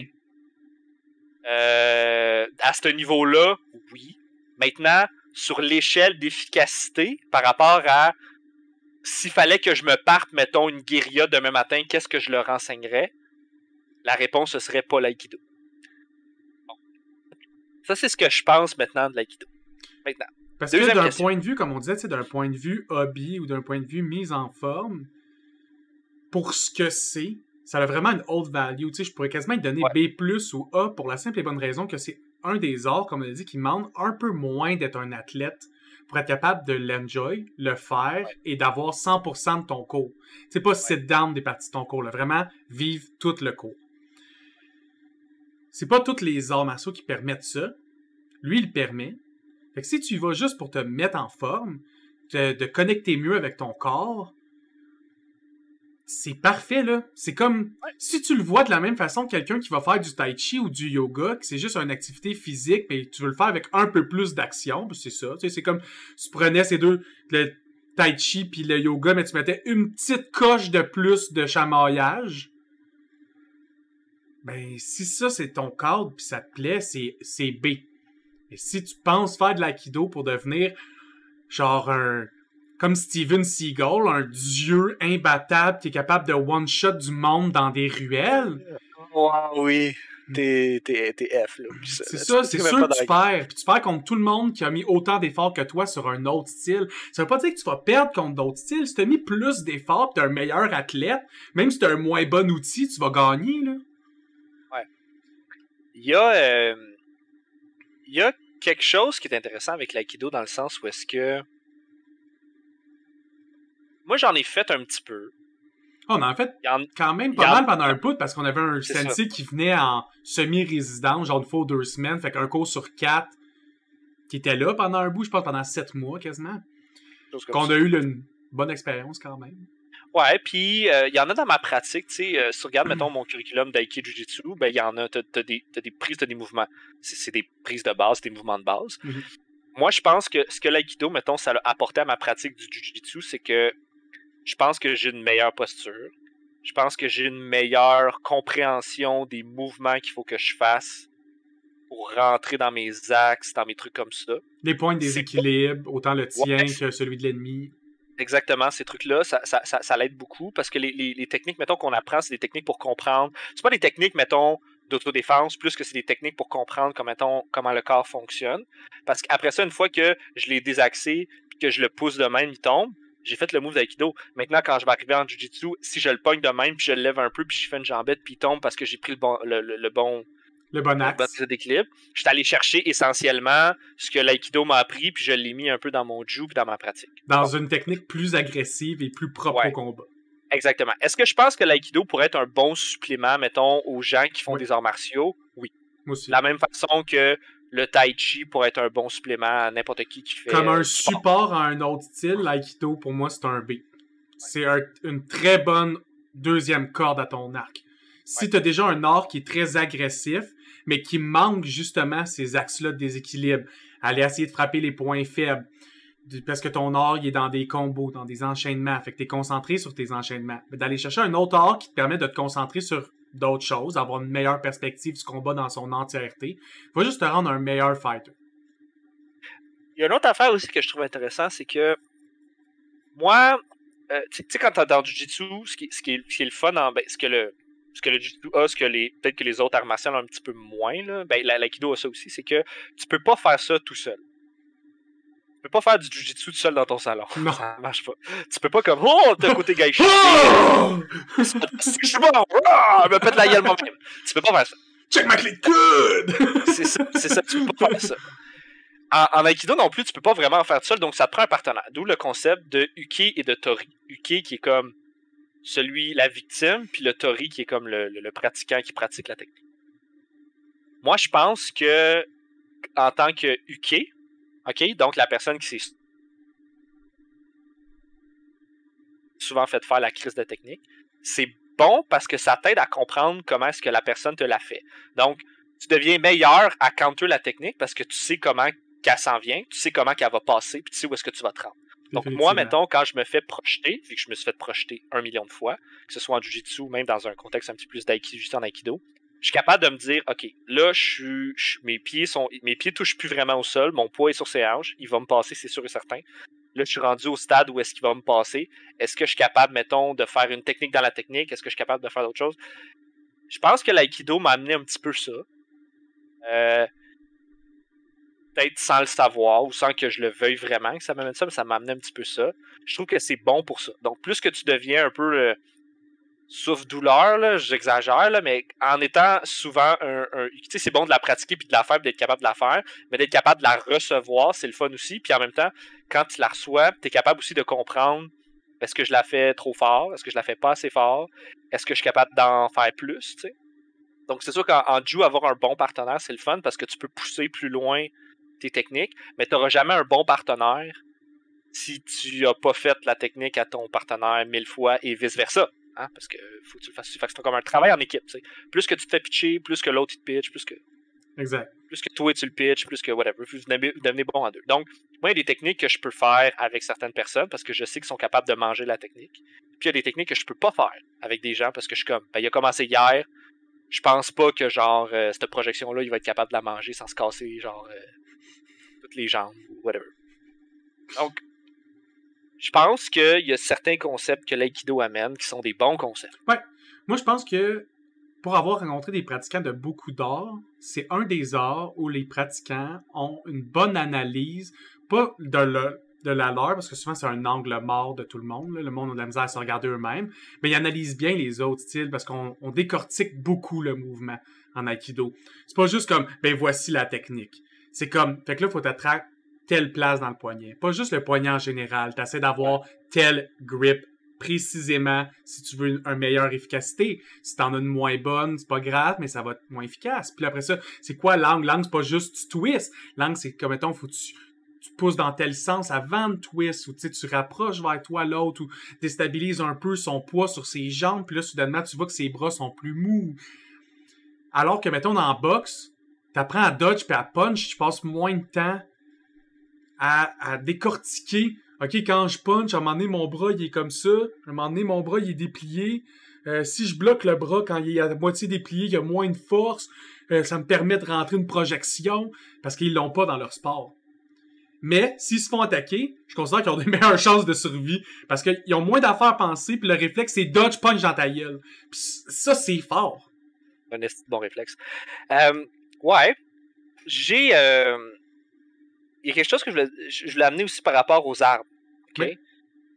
À ce niveau-là, oui. Maintenant, sur l'échelle d'efficacité, par rapport à s'il fallait que je me parte, mettons, une guérilla demain matin, qu'est-ce que je leur enseignerais? La réponse, ce serait pas l'aïkido. Bon. Ça, c'est ce que je pense maintenant de l'aïkido. Maintenant. Parce que d'un point de vue, comme on disait, d'un point de vue hobby ou d'un point de vue mise en forme, pour ce que c'est, ça a vraiment une haute value. Tu sais, je pourrais quasiment donner B+, ou A pour la simple et bonne raison que c'est un des arts, comme on a dit, qui demande un peu moins d'être un athlète pour être capable de l'enjoy, le faire et d'avoir 100% de ton cours. C'est pas sit down des parties de ton cours, là, vraiment vivre tout le cours. C'est pas tous les arts martiaux qui permettent ça. Lui, il le permet. Fait que si tu y vas juste pour te mettre en forme, de connecter mieux avec ton corps, c'est parfait, là. C'est comme, si tu le vois de la même façon que quelqu'un qui va faire du tai chi ou du yoga, que c'est juste une activité physique, mais tu veux le faire avec un peu plus d'action, c'est ça. Tu sais, c'est comme, tu prenais ces deux, le tai chi puis le yoga, mais tu mettais une petite coche de plus de chamaillage. Ben, si ça, c'est ton cadre puis ça te plaît, c'est B. Et si tu penses faire de l'aïkido pour devenir genre comme Steven Seagal, un dieu imbattable qui est capable de one-shot du monde dans des ruelles. Wow, oui, t'es F, là. C'est ça, c'est sûr que tu perds. Puis tu perds contre tout le monde qui a mis autant d'efforts que toi sur un autre style. Ça veut pas dire que tu vas perdre contre d'autres styles. Si tu as mis plus d'efforts, t'es un meilleur athlète, même si t'as un moins bon outil, tu vas gagner, là. Ouais. Il y a quelque chose qui est intéressant avec l'aïkido dans le sens où est-ce que... Moi, j'en ai fait un petit peu. On en a fait quand même pas mal pendant un bout parce qu'on avait un sensei qui venait en semi-résidence, genre une fois ou 2 semaines, fait qu'un cours sur 4 qui était là pendant un bout, je pense pendant 7 mois quasiment. Qu'on a eu une bonne expérience quand même. Ouais, puis il y en a dans ma pratique, tu sais, si tu regardes, mettons, mon curriculum d'Aiki Jiu-Jitsu, ben il y en a, t'as des prises, t'as des mouvements. C'est des prises de base, des mouvements de base. Moi, je pense que ce que l'aïkido, mettons, ça l'a apporté à ma pratique du Jiu-Jitsu, c'est que je pense que j'ai une meilleure posture. Je pense que j'ai une meilleure compréhension des mouvements qu'il faut que je fasse pour rentrer dans mes axes, dans mes trucs comme ça. Des points de déséquilibre, autant le tien que celui de l'ennemi. exactement, ces trucs-là, ça l'aide beaucoup parce que les techniques, mettons, qu'on apprend, c'est des techniques pour comprendre. C'est pas des techniques, mettons, d'autodéfense, plus que c'est des techniques pour comprendre, comme, mettons, comment le corps fonctionne. Parce qu'après ça, une fois que je l'ai désaxé puis que je le pousse de même, il tombe, j'ai fait le move d'aïkido. Maintenant, quand je vais arriver en jiu-jitsu, si je le pogne de même puis je le lève un peu puis je fais une jambette puis il tombe parce que j'ai pris le bon axe d'équilibre, je suis allé chercher essentiellement ce que l'aïkido m'a appris puis je l'ai mis un peu dans mon jiu puis dans ma pratique. Dans une technique plus agressive et plus propre au combat. Exactement. Est-ce que je pense que l'aïkido pourrait être un bon supplément, mettons, aux gens qui font des arts martiaux? Oui. Moi aussi. De la même façon que le tai chi pourrait être un bon supplément à n'importe qui fait... Comme un support à un autre style, l'aïkido, pour moi, c'est un B. C'est une très bonne deuxième corde à ton arc. Si tu as déjà un arc qui est très agressif, mais qui manque justement ces axes-là de déséquilibre, aller essayer de frapper les points faibles, parce que ton arc il est dans des combos, dans des enchaînements, fait que tu es concentré sur tes enchaînements. Mais d'aller chercher un autre arc qui te permet de te concentrer sur d'autres choses, d'avoir une meilleure perspective du combat dans son entièreté, va juste te rendre un meilleur fighter. Il y a une autre affaire aussi que je trouve intéressant, c'est que moi, tu sais, quand t'es dans du jiu-jitsu, ce qui est le fun, ce que le jiu-jitsu a, peut-être que les autres arts martiaux ont un petit peu moins, là, l'aïkido a ça aussi, c'est que tu peux pas faire ça tout seul. Tu peux pas faire du jiu-jitsu tout seul dans ton salon. Non. Ça marche pas. Tu peux pas comme, oh, t'as côté gaïchi. Je suis bon. Me pète la gueule moi-même. Tu peux pas faire ça. Check ma clé de coude! C'est ça, tu peux pas faire ça. En Aikido non plus, tu peux pas vraiment en faire tout seul, donc ça te prend un partenaire. D'où le concept de Uke et de Tori. Uke qui est comme la victime, puis le Tori qui est comme le pratiquant qui pratique la technique. Moi, je pense que en tant que Uke, OK, donc la personne qui s'est souvent fait faire la crise de technique, c'est bon parce que ça t'aide à comprendre comment est-ce que la personne te l'a fait. Donc, tu deviens meilleur à counter la technique parce que tu sais comment qu'elle s'en vient, tu sais comment qu'elle va passer, puis tu sais où est-ce que tu vas te rendre. Donc, moi, mettons, quand je me fais projeter, vu que je me suis fait projeter 1 million de fois, que ce soit en jiu-jitsu ou même dans un contexte un petit peu plus d'aïkido, juste en aïkido, je suis capable de me dire, OK, là, mes pieds touchent plus vraiment au sol, mon poids est sur ses hanches, il va me passer, c'est sûr et certain. Là, je suis rendu au stade où est-ce qu'il va me passer. Est-ce que je suis capable, mettons, de faire une technique dans la technique? Est-ce que je suis capable de faire d'autres choses? Je pense que l'aïkido m'a amené un petit peu ça. Peut-être sans le savoir ou sans que je le veuille vraiment que ça m'amène ça, mais ça m'a amené un petit peu ça. Je trouve que c'est bon pour ça. Donc, plus que tu deviens un peu souffre-douleur, là, j'exagère, là, mais en étant souvent tu sais, c'est bon de la pratiquer puis de la faire puis d'être capable de la faire, mais d'être capable de la recevoir, c'est le fun aussi. Puis en même temps, quand tu la reçois, tu es capable aussi de comprendre est-ce que je la fais trop fort, est-ce que je la fais pas assez fort, est-ce que je suis capable d'en faire plus, tu sais. Donc c'est sûr qu'en jiu, avoir un bon partenaire, c'est le fun parce que tu peux pousser plus loin tes techniques, mais tu n'auras jamais un bon partenaire si tu n'as pas fait la technique à ton partenaire 1000 fois et vice-versa. Hein? Parce que faut que tu le fasses. Fait que c'est comme un travail en équipe. T'sais. Plus que tu te fais pitcher, plus que l'autre il te pitch, Exact. Plus que toi tu le pitches, plus que whatever. Vous devenez bon en deux. Donc, moi, il y a des techniques que je peux faire avec certaines personnes parce que je sais qu'ils sont capables de manger la technique. Puis il y a des techniques que je peux pas faire avec des gens parce que je suis comme, il a commencé hier. Je pense pas que genre cette projection-là, il va être capable de la manger sans se casser genre toutes les jambes ou whatever. Donc, je pense qu'il y a certains concepts que l'aïkido amène qui sont des bons concepts. Ouais. Moi, je pense que pour avoir rencontré des pratiquants de beaucoup d'arts, c'est un des arts où les pratiquants ont une bonne analyse, pas de la leur, parce que souvent c'est un angle mort de tout le monde. Là. Le monde a de la misère à se regarder eux-mêmes, mais ils analysent bien les autres styles parce qu'on décortique beaucoup le mouvement en aïkido. C'est pas juste comme, ben voici la technique. C'est comme, fait que là, faut t'attraper telle place dans le poignet. Pas juste le poignet en général. Tu essaies d'avoir tel grip précisément si tu veux une meilleure efficacité. Si t'en as une moins bonne, c'est pas grave, mais ça va être moins efficace. Puis après ça, c'est quoi l'angle? L'angle, c'est pas juste tu twists. L'angle, c'est comme, mettons, faut que tu pousses dans tel sens avant de twist, ou tu rapproches vers toi l'autre, ou déstabilises un peu son poids sur ses jambes, puis là, soudainement, tu vois que ses bras sont plus mous. Alors que, mettons, dans la boxe, t'apprends à dodge puis à punch, tu passes moins de temps à décortiquer. OK, quand je punch, à un moment donné, mon bras, il est comme ça. À un moment donné, mon bras, il est déplié. Si je bloque le bras quand il est à moitié déplié, il y a moins de force. Ça me permet de rentrer une projection parce qu'ils l'ont pas dans leur sport. Mais s'ils se font attaquer, je considère qu'ils ont des meilleures chances de survie parce qu'ils ont moins d'affaires à penser, puis le réflexe, c'est dodge punch dans ta gueule. Puis ça, c'est fort. Un bon réflexe. Ouais. J'ai... Il y a quelque chose que je voulais amener aussi par rapport aux armes. Okay? Oui.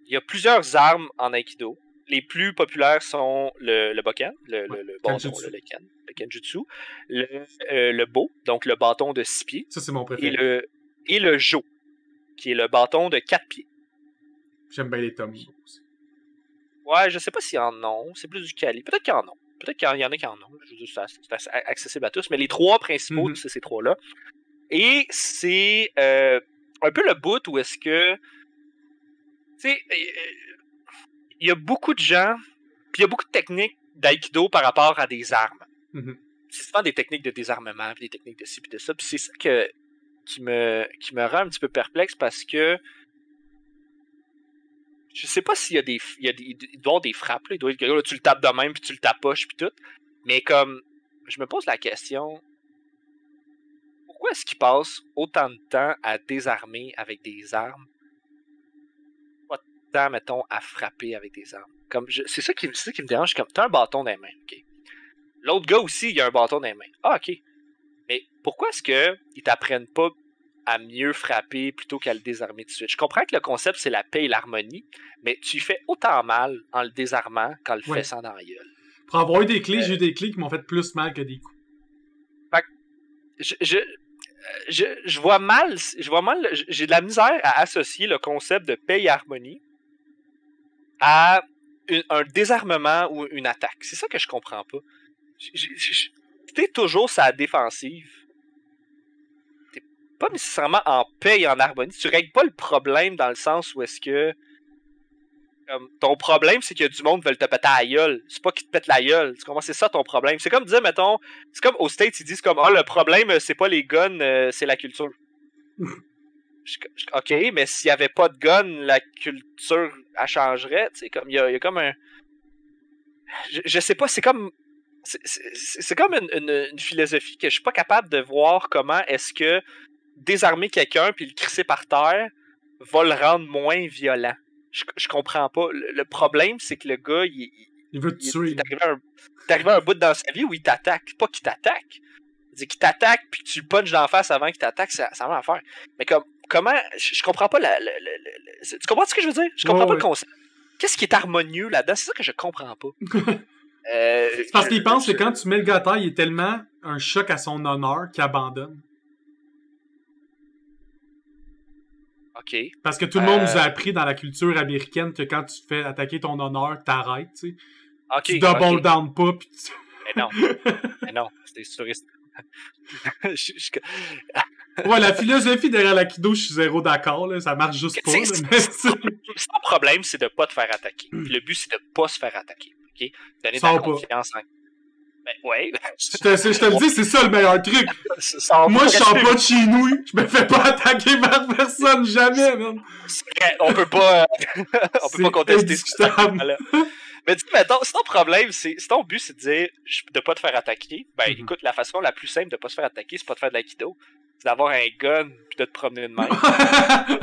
Il y a plusieurs armes en Aikido. Les plus populaires sont le bokken, le bâton, le kenjutsu, le bo, donc le bâton de 6 pieds. Ça, c'est mon préféré. Et le jo, qui est le bâton de 4 pieds. J'aime bien les Tommy aussi. Ouais, je sais pas s'il y en a. C'est plus du Kali. Peut-être qu'il y en a. Peut-être qu'il y en a qui en ont. Je veux dire, c'est accessible à tous. Mais les trois principaux, c'est ces trois-là. Et c'est un peu le bout où est-ce que... Tu sais, il y a beaucoup de gens, puis il y a beaucoup de techniques d'aïkido par rapport à des armes. C'est souvent des techniques de désarmement, puis des techniques de ci, puis de ça. Puis c'est ça qui me rend un petit peu perplexe parce que je sais pas s'il y a il doit y avoir des frappes, là. Tu le tapes de même, puis tu le tapoches, puis tout. Mais comme, je me pose la question, pourquoi est-ce qu'ils passent autant de temps à désarmer avec des armes? Pas de temps, mettons, à frapper avec des armes. Comme c'est ça qui me dérange. Comme, t'as un bâton dans les mains, ok. L'autre gars aussi, il a un bâton dans les mains. Ah, ok. Mais pourquoi est-ce qu'ils t'apprennent pas à mieux frapper plutôt qu'à le désarmer tout de suite? Je comprends que le concept, c'est la paix et l'harmonie, mais tu fais autant mal en le désarmant qu'en le fessant dans la gueule. Pour avoir eu des clés, j'ai eu des clés qui m'ont fait plus mal que des coups. Fait que je vois mal, j'ai de la misère à associer le concept de paix et harmonie à un désarmement ou une attaque. C'est ça que je comprends pas. T'es toujours sur la défensive. T'es pas nécessairement en paix et en harmonie. Tu règles pas le problème dans le sens où est-ce que ton problème, c'est qu'il y a du monde qui veut te péter la gueule. C'est pas qu'ils te pètent la gueule. Tu comprends? C'est ça ton problème. C'est comme dire, mettons, c'est comme aux States, ils disent comme, le problème, c'est pas les guns, c'est la culture. Ok, mais s'il y avait pas de guns, la culture, elle changerait. Tu sais, comme, il y a comme un... Je sais pas, c'est comme... C'est comme une philosophie que je suis pas capable de voir comment est-ce que désarmer quelqu'un puis le crisser par terre va le rendre moins violent. Je comprends pas. Le problème, c'est que le gars, il veut te tuer. Il est arrivé à un bout dans sa vie où il t'attaque. Pas qu'il t'attaque. C'est qu'il t'attaque puis que tu le punches d'en face avant qu'il t'attaque, ça va en faire. Mais comment... Je comprends pas tu comprends ce que je veux dire? Je comprends pas le concept. Qu'est-ce qui est harmonieux là-dedans? C'est ça que je comprends pas. C'est parce qu'il pense que quand tu mets le gars à terre, il est tellement un choc à son honneur qu'il abandonne. OK. Parce que tout le monde nous a appris dans la culture américaine que quand tu te fais attaquer ton honneur, t'arrêtes, tu sais. Okay, tu double down pas, pis tu... Mais non, c'est touriste. Ouais, la philosophie derrière l'aïkido, je suis zéro d'accord, là, ça marche juste pas. Son problème, c'est de pas te faire attaquer. Le but, c'est de pas se faire attaquer. OK? Donner de la confiance en... Ben, ouais. Je te le dis, c'est ça le meilleur truc. Moi, je sors pas de chez nous. Je me fais pas attaquer par personne, jamais, man. On peut pas contester ça. Mais dis, mettons, si ton problème, si ton but, c'est de dire de pas te faire attaquer, ben, écoute, la façon la plus simple de pas se faire attaquer, c'est pas de faire de l'aïkido. C'est d'avoir un gun pis de te promener de même.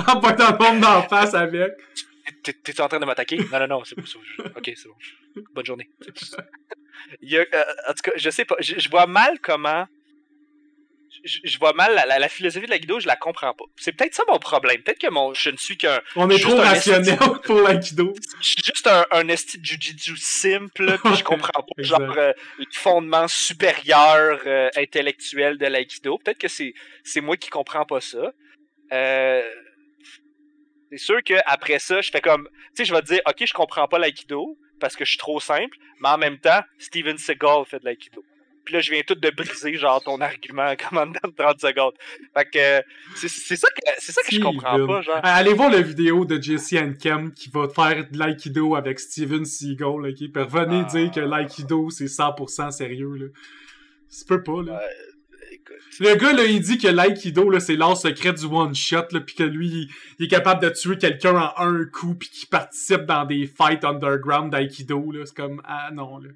En pointant le monde d'en face avec. T'es en train de m'attaquer? Non, c'est bon. Ok, c'est bon. Bonne journée. En tout cas, je sais pas. Je vois mal comment... Je vois mal la philosophie de l'aïkido, je la comprends pas. C'est peut-être ça mon problème. Peut-être que je ne suis qu'un... On est trop rationnel pour l'aïkido. Je suis juste un esti de jujitsu simple, puis je comprends pas genre le fondement supérieur intellectuel de l'aïkido. Peut-être que c'est moi qui comprends pas ça. C'est sûr qu'après ça, je fais comme... Tu sais, je vais te dire, ok, je comprends pas l'aïkido, parce que je suis trop simple, mais en même temps, Steven Seagal fait de l'aïkido. Puis là, je viens tout de briser, genre, ton argument comme en 30 secondes. Fait que c'est ça que je comprends pas, genre. Allez voir la vidéo de Jesse Kem qui va faire de l'aïkido avec Steven Seagal, là, qui peut revenir dire que l'aïkido, c'est 100% sérieux, là. Ça peut pas, là. Le gars, là, il dit que l'aïkido, là, c'est l'art secret du one-shot, là, pis que lui, il est capable de tuer quelqu'un en un coup, pis qu'il participe dans des fights underground d'aïkido, là. C'est comme, ah non, là.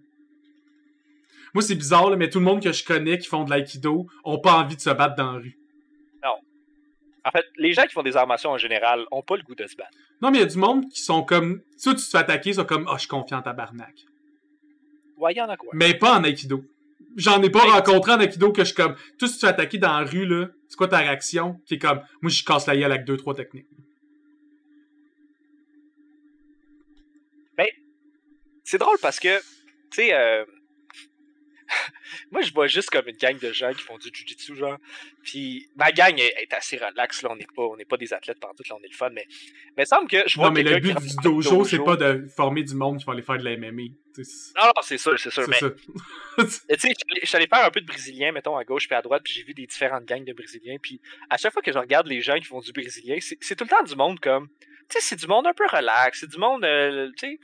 Moi, c'est bizarre, là, mais tout le monde que je connais qui font de l'aïkido ont pas envie de se battre dans la rue. Non. En fait, les gens qui font des arts martiaux en général ont pas le goût de se battre. Non, mais il y a du monde qui sont comme... Tu te fais attaquer, ils sont comme « Ah, je suis confiant en tabarnak. » Ouais, il y en a quoi. Mais pas en Aikido. J'en ai pas rencontré en Aikido que je suis comme... Toi, si tu te fais attaquer dans la rue, là, c'est quoi ta réaction? Qui est comme... Moi, je casse la gueule avec 2-3 techniques. Ben, c'est drôle parce que, tu sais... moi, je vois juste comme une gang de gens qui font du jujitsu, genre. Puis ma gang est assez relax, là. On n'est pas des athlètes pendant tout, là, on est le fun, mais il me semble que je vois non, mais le but du dojo, c'est pas de former du monde qui va aller faire de la MMA. Non, c'est sûr, mais... Tu sais, je suis allé faire un peu de brésilien, mettons, à gauche puis à droite, puis j'ai vu des différentes gangs de brésiliens, puis à chaque fois que je regarde les gens qui font du brésilien, c'est tout le temps du monde comme... Tu sais, c'est du monde un peu relax, c'est du monde, tu sais...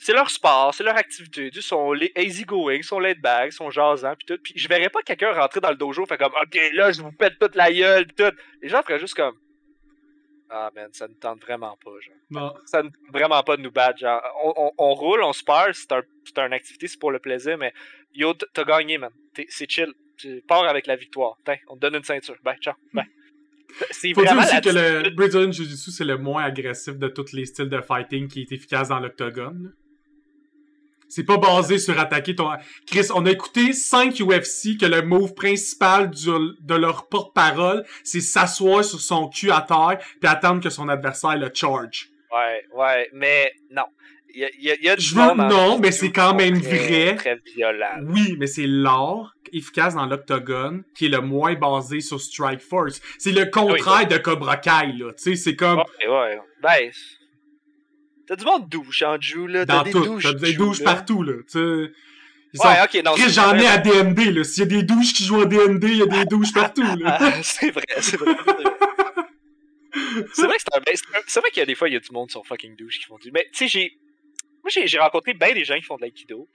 C'est leur sport, c'est leur activité. Ils sont easy going, ils sont laid back, ils sont jasants, pis tout. Puis je verrais pas quelqu'un rentrer dans le dojo, fait comme, ok, là, je vous pète toute la gueule, pis tout. Les gens feraient juste comme, ah, man, ça ne tente vraiment pas, genre. Non. Ça ne tente vraiment pas de nous battre, genre. On roule, on se perd, c'est une activité, c'est pour le plaisir, mais yo, t'as gagné, man. C'est chill. Tu pars avec la victoire. Tiens, on te donne une ceinture. Bye, ciao, bye. C'est faut dire aussi que le Brazilian Jiu-Jitsu, c'est le moins agressif de tous les styles de fighting qui est efficace dans l'octogone. C'est pas basé sur attaquer ton... Chris, on a écouté 5 UFC que le move principal de leur porte-parole, c'est s'asseoir sur son cul à terre puis attendre que son adversaire le charge. Ouais, mais non. Il y a du monde non, mais c'est quand même vrai. Très violent. Oui, mais c'est l'art efficace dans l'octogone qui est le moins basé sur Strike Force. C'est le contraire de Cobra Kai, là. Tu sais, c'est comme... Ouais. Ben... T'as du monde douche en Jiu, là. T'as des douches partout, là. Ok, non. Chris, j'en ai à DND, là. S'il y a des douches qui jouent à DND, il y a des douches partout, là. C'est vrai. C'est vrai qu'il y a des fois, il y a du monde sur fucking douche qui font du... Mais, tu sais, j'ai rencontré bien des gens qui font de l'aïkido.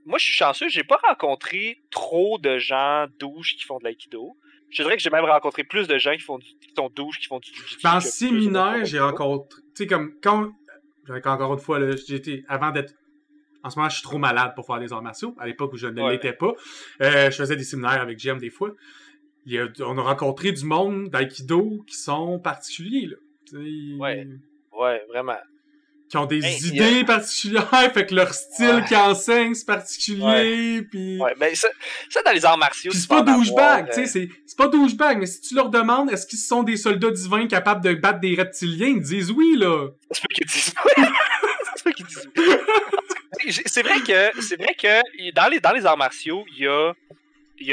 Moi, je suis chanceux, j'ai pas rencontré trop de gens douches qui font de l'aïkido. Je dirais que j'ai même rencontré plus de gens qui sont douches, qui font du jiu-jitsu. Dans le séminaire, j'ai rencontré... Tu sais, comme quand... Encore une fois, là, j'étais... Avant d'être... En ce moment, je suis trop malade pour faire des arts martiaux. À l'époque où je ne l'étais pas. Je faisais des séminaires avec GM des fois. On a rencontré du monde d'aïkido qui sont particuliers, là. Ouais, vraiment. Qui ont des idées particulières, fait que leur style qu'ils enseignent, c'est particulier, pis... Ouais, ben ça dans les arts martiaux, pis c'est pas douchebag, tu sais, c'est pas douchebag, mais si tu leur demandes est-ce qu'ils sont des soldats divins capables de battre des reptiliens, ils disent oui, là. C'est pas qu'ils disent oui. C'est pas qu'ils disent oui. C'est vrai que dans les arts martiaux, il y a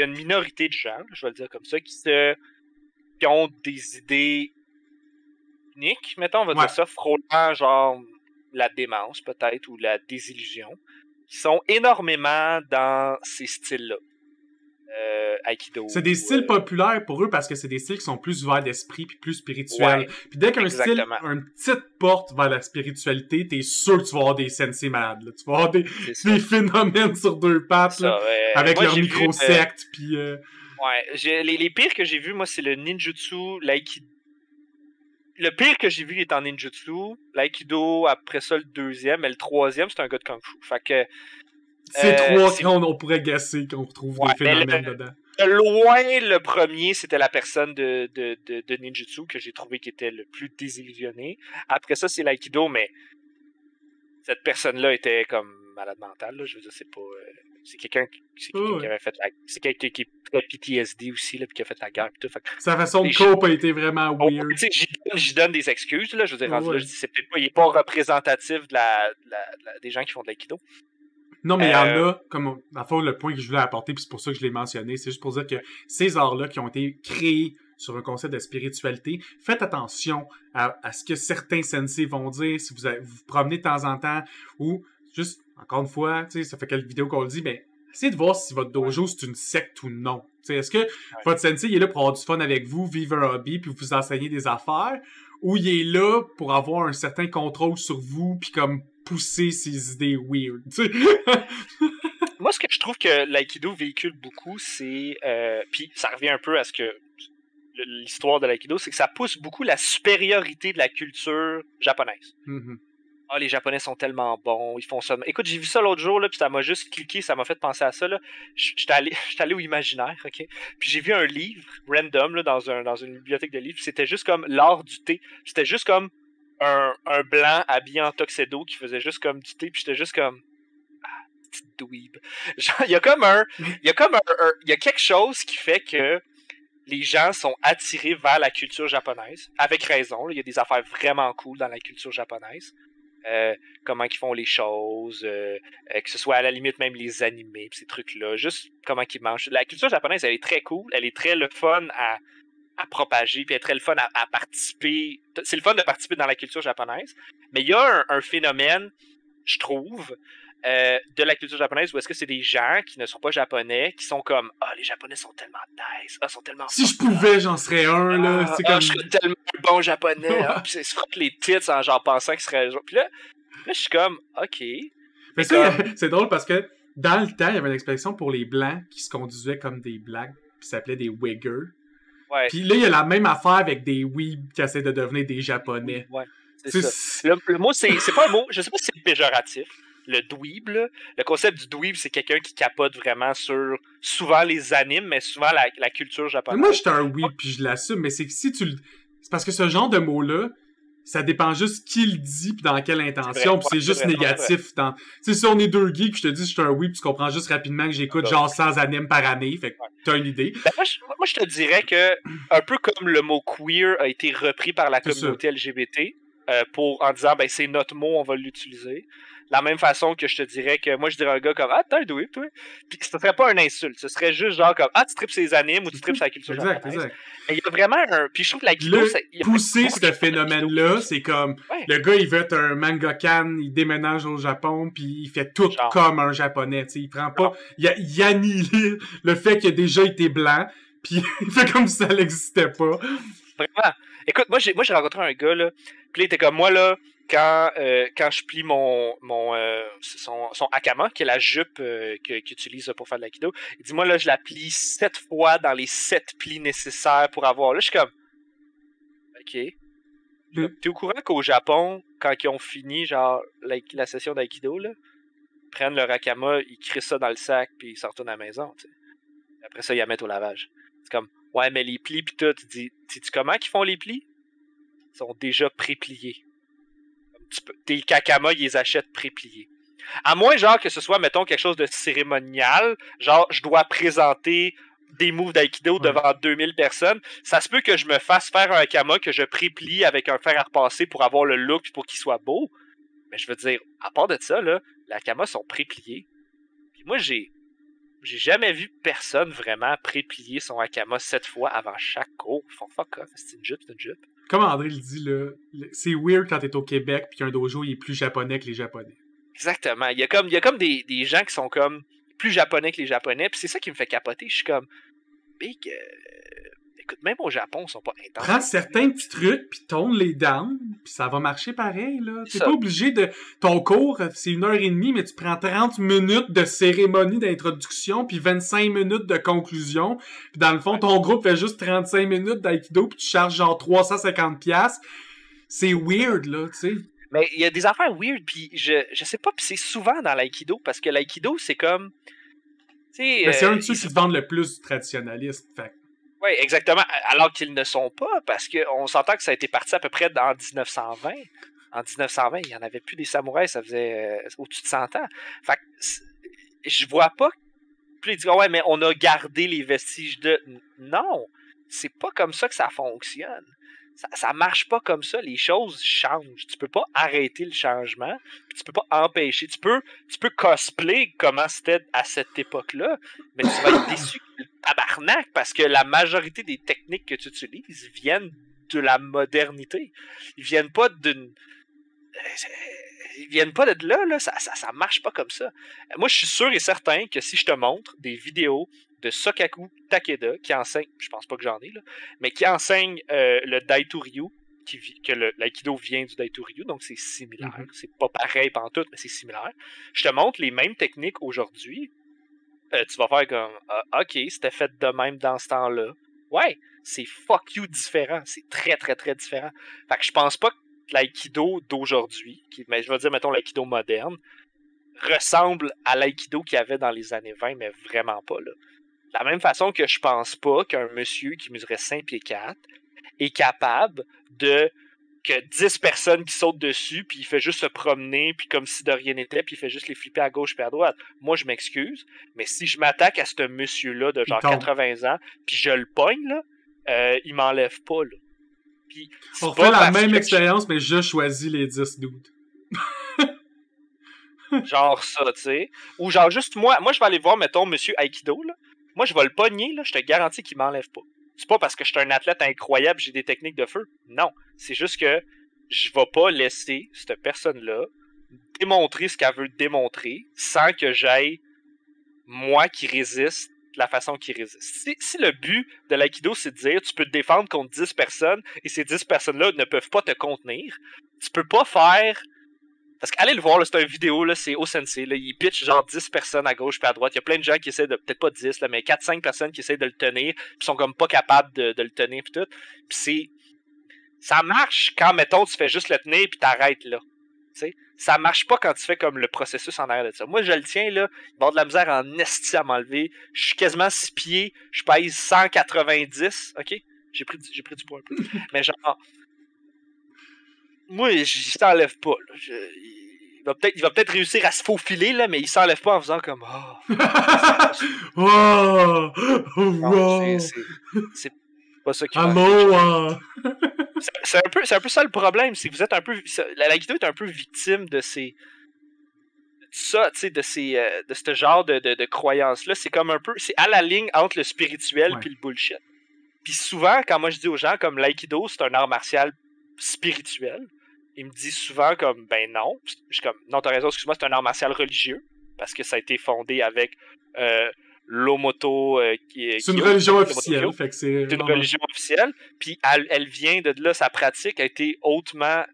une minorité de gens, je vais le dire comme ça, qui ont des idées uniques, mettons, on va dire ça, frôlant, genre... la démence, peut-être, ou la désillusion, qui sont énormément dans ces styles-là. Aikido. C'est des styles populaires pour eux parce que c'est des styles qui sont plus ouverts d'esprit puis plus spirituels. Puis dès qu'un style a une petite porte vers la spiritualité, t'es sûr que tu vas avoir des sensei malades. Là. Tu vas avoir des phénomènes sur deux pattes là, avec leur micro-secte. Puis Ouais, les pires que j'ai vus, moi, c'est le ninjutsu, l'aïkido. Le pire que j'ai vu est en ninjutsu, l'aïkido, après ça le deuxième, mais le troisième, c'est un gars de kung fu. Fait que... C'est trois qu'on pourrait gasser qu'on retrouve des phénomènes dedans. De loin, le premier, c'était la personne de ninjutsu que j'ai trouvé qui était le plus désillusionné. Après ça, c'est l'aïkido, mais cette personne-là était comme malade mentale. Là. Je veux dire, c'est pas... c'est quelqu'un qui avait fait la... C'est quelqu'un qui est très PTSD aussi, là, puis qui a fait la guerre. Puis tout. Fait que sa façon de cope a été vraiment weird. J'y donne des excuses. Là, je veux dire, là, je dis, c'est peut-être pas, il est pas représentatif des gens qui font de l'aïkido. Non, mais il y en a, comme, dans le fond, le point que je voulais apporter, puis c'est pour ça que je l'ai mentionné, c'est juste pour dire que ces arts-là qui ont été créés sur un concept de spiritualité, faites attention à ce que certains sensei vont dire si vous vous promenez de temps en temps, ou juste, encore une fois, tu sais, ça fait quelques vidéos qu'on le dit, mais essayez de voir si votre dojo c'est une secte ou non. T'sais, est-ce que votre sensei il est là pour avoir du fun avec vous, vivre un hobby, puis vous enseigner des affaires, ou il est là pour avoir un certain contrôle sur vous, puis comme pousser ses idées weird. Moi, ce que je trouve que l'aïkido véhicule beaucoup, c'est... puis ça revient un peu à ce que l'histoire de l'aïkido, c'est que ça pousse beaucoup la supériorité de la culture japonaise. Mm-hmm. Ah, les Japonais sont tellement bons, ils font ça. Écoute, j'ai vu ça l'autre jour, là, puis ça m'a juste cliqué, ça m'a fait penser à ça, là. J'étais allé au imaginaire, ok? Puis j'ai vu un livre, random, là, dans une bibliothèque de livres, puis c'était juste comme l'art du thé. C'était juste comme un blanc habillé en tuxedo qui faisait juste comme du thé, puis j'étais juste comme... Ah, petite dweeb. Genre, il y a quelque chose qui fait que les gens sont attirés vers la culture japonaise, avec raison, là. Il y a des affaires vraiment cool dans la culture japonaise. Comment ils font les choses, que ce soit à la limite même les animés, pis ces trucs-là, juste comment ils mangent. La culture japonaise, elle est très cool, elle est très le fun à propager, puis elle est très le fun à participer. C'est le fun de participer dans la culture japonaise, mais il y a un phénomène, je trouve, de la culture japonaise où est-ce que c'est des gens qui ne sont pas japonais, qui sont comme « Ah, les japonais sont tellement nice, sont tellement... » Si je pouvais, j'en serais un, là. C'est comme... je serais tellement un bon japonais. Puis ils se frottent les tits en genre pensant qu'ils seraient... Puis là, je suis comme « OK. » Mais ça, c'est drôle parce que dans le temps, il y avait une expression pour les blancs qui se conduisaient comme des blacks, puis s'appelait des wiggers. Ouais. Puis là, il y a la même affaire avec des weebs qui essaient de devenir des japonais. Ouais, c'est ça. Le mot, c'est pas un mot, je sais pas si c'est péjoratif. Le dweeb, là. Le concept du dweeb, c'est quelqu'un qui capote vraiment sur souvent les animes, mais souvent la culture japonaise. Mais moi, j'étais un weeb, puis je l'assume, mais c'est que si tu le... C'est parce que ce genre de mot-là, ça dépend juste qui le dit puis dans quelle intention, puis c'est juste négatif. Tu sais, si on est deux geeks, je te dis je suis un weeb, tu comprends juste rapidement que j'écoute genre 100 animes par année, fait que t'as une idée. Ben, moi, je te dirais que, un peu comme le mot queer a été repris par la communauté LGBT, en disant, ben, c'est notre mot, on va l'utiliser. De la même façon que je te dirais que, moi, je dirais à un gars comme, ah, t'es un dweeb, toi. Puis ce serait pas une insulte. Ce serait juste genre comme, ah, tu tripes ses animes ou tu tripes sa culture japonaise. Exact. Mais il y a vraiment puis je trouve que l'aikido, pousser ce phénomène-là, c'est comme, le gars, il veut être un mangakan, il déménage au Japon, puis il fait tout genre comme un japonais, tu sais. Il prend pas, il annihile le fait qu'il a déjà été blanc, puis il fait comme si ça n'existait pas. Vraiment. Écoute, moi, j'ai rencontré un gars, là, puis il était comme moi, là, quand je plie son hakama, qui est la jupe qu'il utilise pour faire de l'aïkido, il dit, moi, là, je la plie 7 fois dans les 7 plis nécessaires pour avoir... Là, je suis comme... OK. T'es au courant qu'au Japon, quand ils ont fini, genre, la session d'aïkido, là, ils prennent leur hakama, ils crient ça dans le sac, puis ils s'en retournent à la maison, tu sais. Après ça, ils la mettent au lavage. C'est comme, ouais, mais les plis, pis tout, tu dis, sais-tu comment qu'ils font les plis? Ils sont déjà pré-pliés. Tes kakama, ils les achètent pré-pliés. À moins, genre, que ce soit, mettons, quelque chose de cérémonial, genre, je dois présenter des moves d'aïkido devant 2000 personnes, ça se peut que je me fasse faire un hakama que je pré-plie avec un fer à repasser pour avoir le look pour qu'il soit beau. Mais je veux dire, à part de ça, là, les hakamas sont pré-pliés. Puis moi, j'ai jamais vu personne vraiment pré-plier son hakama 7 fois avant chaque cours. Ils font fuck off, c'est une jupe. Comme André le dit, là, c'est weird quand t'es au Québec pis qu'un dojo il est plus japonais que les Japonais. Exactement. Il y a comme des gens qui sont comme plus japonais que les Japonais, pis c'est ça qui me fait capoter. Je suis comme, big, écoute, même au Japon, ils sont pas intenses. Prends certains petits trucs pis tourne les down, pis ça va marcher pareil, là. T'es pas obligé de... Ton cours, c'est 1h30, mais tu prends 30 minutes de cérémonie d'introduction pis 25 minutes de conclusion. Pis dans le fond, ton groupe fait juste 35 minutes d'aïkido pis tu charges genre 350$. C'est weird, là, tu sais. Mais il y a des affaires weird pis je sais pas, pis c'est souvent dans l'aïkido, parce que l'aïkido, c'est comme... Mais c'est un de ceux qui te vendent le plus du traditionnaliste, fait. Oui, exactement. Alors qu'ils ne sont pas, parce qu'on s'entend que ça a été parti à peu près en 1920. En 1920, il n'y en avait plus des samouraïs, ça faisait au-dessus de 100 ans. Fait que je vois pas. Puis ils disent, ouais, mais on a gardé les vestiges de. Non, c'est pas comme ça que ça fonctionne. Ça marche pas comme ça. Les choses changent. Tu peux pas arrêter le changement, puis tu peux pas empêcher. Tu peux cosplay comment c'était à cette époque-là, mais tu vas être déçu tabarnak parce que la majorité des techniques que tu utilises viennent de la modernité. Ils viennent pas de là, ça marche pas comme ça. Moi, je suis sûr et certain que si je te montre des vidéos de Sokaku Takeda qui enseigne, je pense pas que j'en ai là, mais qui enseigne le Daitoryu, que l'aïkido vient du Daitoryu, donc c'est similaire. C'est pas pareil pantoute, mais c'est similaire. Je te montre les mêmes techniques aujourd'hui. Tu vas faire comme ok, c'était fait de même dans ce temps-là. Ouais, c'est fuck you différent. C'est très très très différent. Fait que je pense pas l'aïkido d'aujourd'hui, mais je vais dire, mettons, l'aïkido moderne, ressemble à l'aïkido qu'il y avait dans les années 20, mais vraiment pas, là. De la même façon que je pense pas qu'un monsieur qui mesurait 5 pieds 4 est capable que 10 personnes qui sautent dessus, puis il fait juste se promener, puis comme si de rien n'était, puis il fait juste les flipper à gauche puis à droite. Moi, je m'excuse, mais si je m'attaque à ce monsieur-là de genre 80 ans, puis je le pogne, là, il m'enlève pas, là. Puis, on fait la même expérience, mais je choisis les 10 dudes. Genre ça, tu sais. Ou genre juste moi je vais aller voir, mettons, monsieur Aikido, là. Moi, je vais le pogner, là, je te garantis qu'il m'enlève pas. C'est pas parce que je suis un athlète incroyable, j'ai des techniques de feu. Non. C'est juste que je vais pas laisser cette personne-là démontrer ce qu'elle veut démontrer sans que j'aille, moi, qui résiste de la façon qu'il résiste. Si le but de l'aïkido, c'est de dire tu peux te défendre contre 10 personnes et ces 10 personnes-là ne peuvent pas te contenir, tu peux pas faire... Parce qu'allez le voir, là, c'est une vidéo, là, c'est Osensei, là, il pitch genre 10 personnes à gauche puis à droite. Il y a plein de gens qui essaient de, peut-être pas 10, là, mais 4-5 personnes qui essaient de le tenir, puis sont comme pas capables de le tenir puis tout. Puis ça marche quand, mettons, tu fais juste le tenir puis t'arrêtes là. T'sais? Ça marche pas quand tu fais comme le processus en arrière de ça. Moi, je le tiens, là, il va y avoir de la misère en esti à m'enlever. Je suis quasiment 6 pieds, je pèse 190, ok? J'ai pris du poids un peu. Mais genre... Moi, il s'enlève pas. Là. Il va peut-être réussir à se faufiler, là, mais il s'enlève pas en faisant comme oh, non, c'est pas ça qui c'est un peu ça le problème, c'est que vous êtes un peu... L'aïkido est un peu victime de ces... ça, tu sais, de ce genre de croyances-là. C'est comme un peu... C'est à la ligne entre le spirituel puis le bullshit. Puis souvent, quand moi je dis aux gens comme l'aïkido, c'est un art martial spirituel, il me dit souvent comme, ben non. Je suis comme, non, t'as raison, excuse-moi, c'est un art martial religieux, parce que ça a été fondé avec l'Omoto... c'est une religion officielle. Fait que c'est une religion officielle, puis elle vient de là, sa pratique a été hautement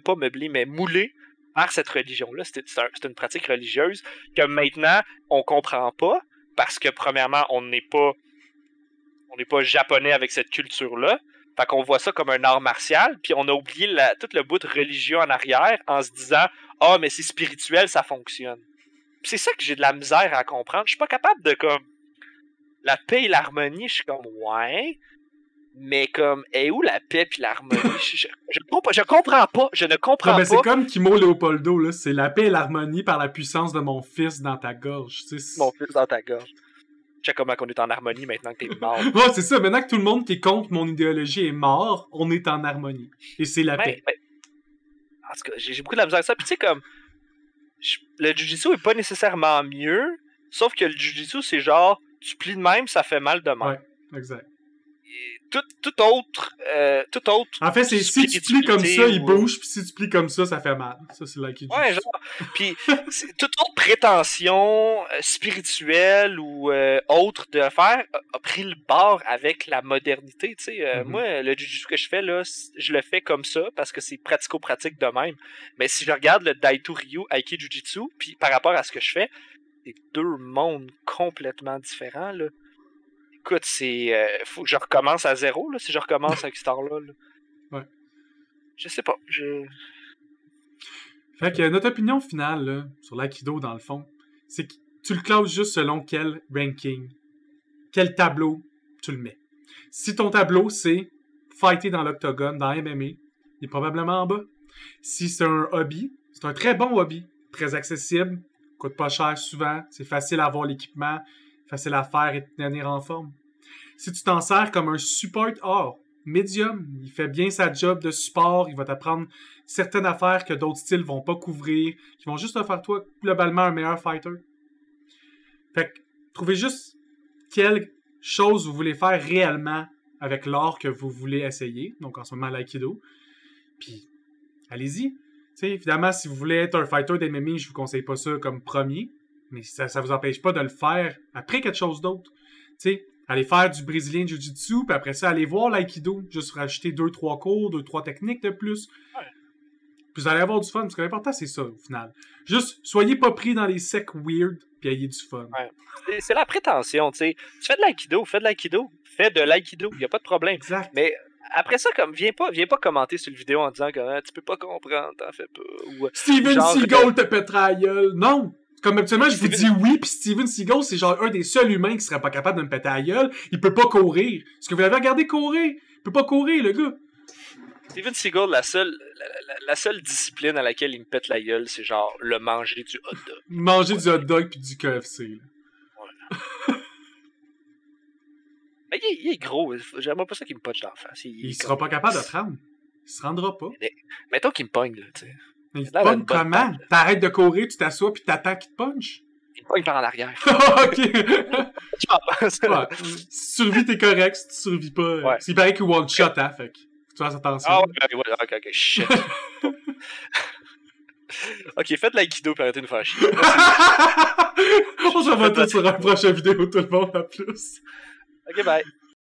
pas meublée, mais moulée par cette religion-là. C'est une pratique religieuse que maintenant, on comprend pas, parce que premièrement, on n'est pas japonais avec cette culture-là. Fait qu'on voit ça comme un art martial, puis on a oublié tout le bout de religieux en arrière en se disant « Ah, mais c'est spirituel, ça fonctionne. » Puis c'est ça que j'ai de la misère à comprendre. Je suis pas capable de, comme... La paix et l'harmonie, je suis comme « Ouais... » Mais comme, où la paix puis l'harmonie? Je comprends pas. Je ne comprends pas. C'est comme Kimo Leopoldo, là. C'est la paix et l'harmonie par la puissance de mon fils dans ta gorge. Mon fils dans ta gorge. Je sais comment on est en harmonie maintenant que t'es mort. Ouais, c'est ça. Maintenant que tout le monde qui est contre mon idéologie est mort, on est en harmonie. Et c'est la paix. En tout cas, j'ai beaucoup de la misère avec ça. Puis tu sais, comme, le jujitsu est pas nécessairement mieux, sauf que le jujitsu, c'est genre, tu plies de même, ça fait mal de même. Ouais, exact. Tout autre. En fait, c'est si tu plies comme ça, il bouge, puis si tu plies comme ça fait mal. Ça, c'est l'aïkido. Ouais, genre. Puis, toute autre prétention spirituelle ou autre de faire a pris le bord avec la modernité. Tu sais, moi, le jujutsu que je fais, là, je le fais comme ça parce que c'est pratico-pratique de même. Mais si je regarde le Daitu Ryu Aiki Jujutsu, puis par rapport à ce que je fais, c'est deux mondes complètement différents, là. Écoute, faut que je recommence à zéro, là, si je recommence avec cette art-là. Là. Ouais. Je sais pas. Fait que notre opinion finale là, sur l'aïkido, dans le fond, c'est que tu le classes juste selon quel ranking, quel tableau tu le mets. Si ton tableau, c'est fighter dans l'octogone, dans MMA, il est probablement en bas. Si c'est un hobby, c'est un très bon hobby, très accessible, coûte pas cher souvent, c'est facile à avoir l'équipement, facile à faire et te tenir en forme. Si tu t'en sers comme un support art, médium, il fait bien sa job de support, il va t'apprendre certaines affaires que d'autres styles vont pas couvrir, qui vont juste te faire toi globalement un meilleur fighter. Fait que trouvez juste quelle chose vous voulez faire réellement avec l'art que vous voulez essayer, donc en ce moment l'aïkido, puis allez-y. T'sais, évidemment, si vous voulez être un fighter d'MMA, je vous conseille pas ça comme premier, mais ça vous empêche pas de le faire après quelque chose d'autre. Tu sais, aller faire du brésilien jiu-jitsu, puis après ça, aller voir l'aïkido, juste rajouter 2-3 cours, 2-3 techniques de plus. Ouais. Puis vous allez avoir du fun, parce que l'important, c'est ça, au final. Juste, soyez pas pris dans les secs weird, puis ayez du fun. Ouais. C'est la prétention, tu sais. Tu fais de l'aïkido, fais de l'aïkido, il y a pas de problème. Exact. Mais après ça, comme, viens pas commenter sur le vidéo en disant que tu peux pas comprendre, t'en fais pas. Ou, Steven genre, Seagal te pètera la gueule. Non! Comme habituellement, je vous dis oui, pis Steven Seagal, c'est genre un des seuls humains qui serait pas capable de me péter la gueule. Il peut pas courir. Est-ce que vous l'avez regardé courir? Il peut pas courir, le gars. Steven Seagal, la seule discipline à laquelle il me pète la gueule, c'est genre le manger du hot dog. Manger du hot dog pis du KFC, là. Voilà. Mais il est gros, j'aimerais pas ça qu'il me punche d'en face. Il sera pas capable de te rendre. Il se rendra pas. Mettons qu'il me pogne, là, tu sais. Mais il te pogne comment? T'arrêtes de courir, tu t'assois pis t'attends qu'il te punch? Il me pogne par en arrière. Ok! Ouais. Si tu survis, t'es correct. Si tu survis pas... Ouais. Il paraît qu'il one shot, hein, fait que... Tu fasses attention. Ah ouais, ok, shit. Ok, faites l'aïkido pis arrêtez de nous faire chier. On s'en va tout sur un prochain vidéo, tout le monde, à plus. Ok, bye.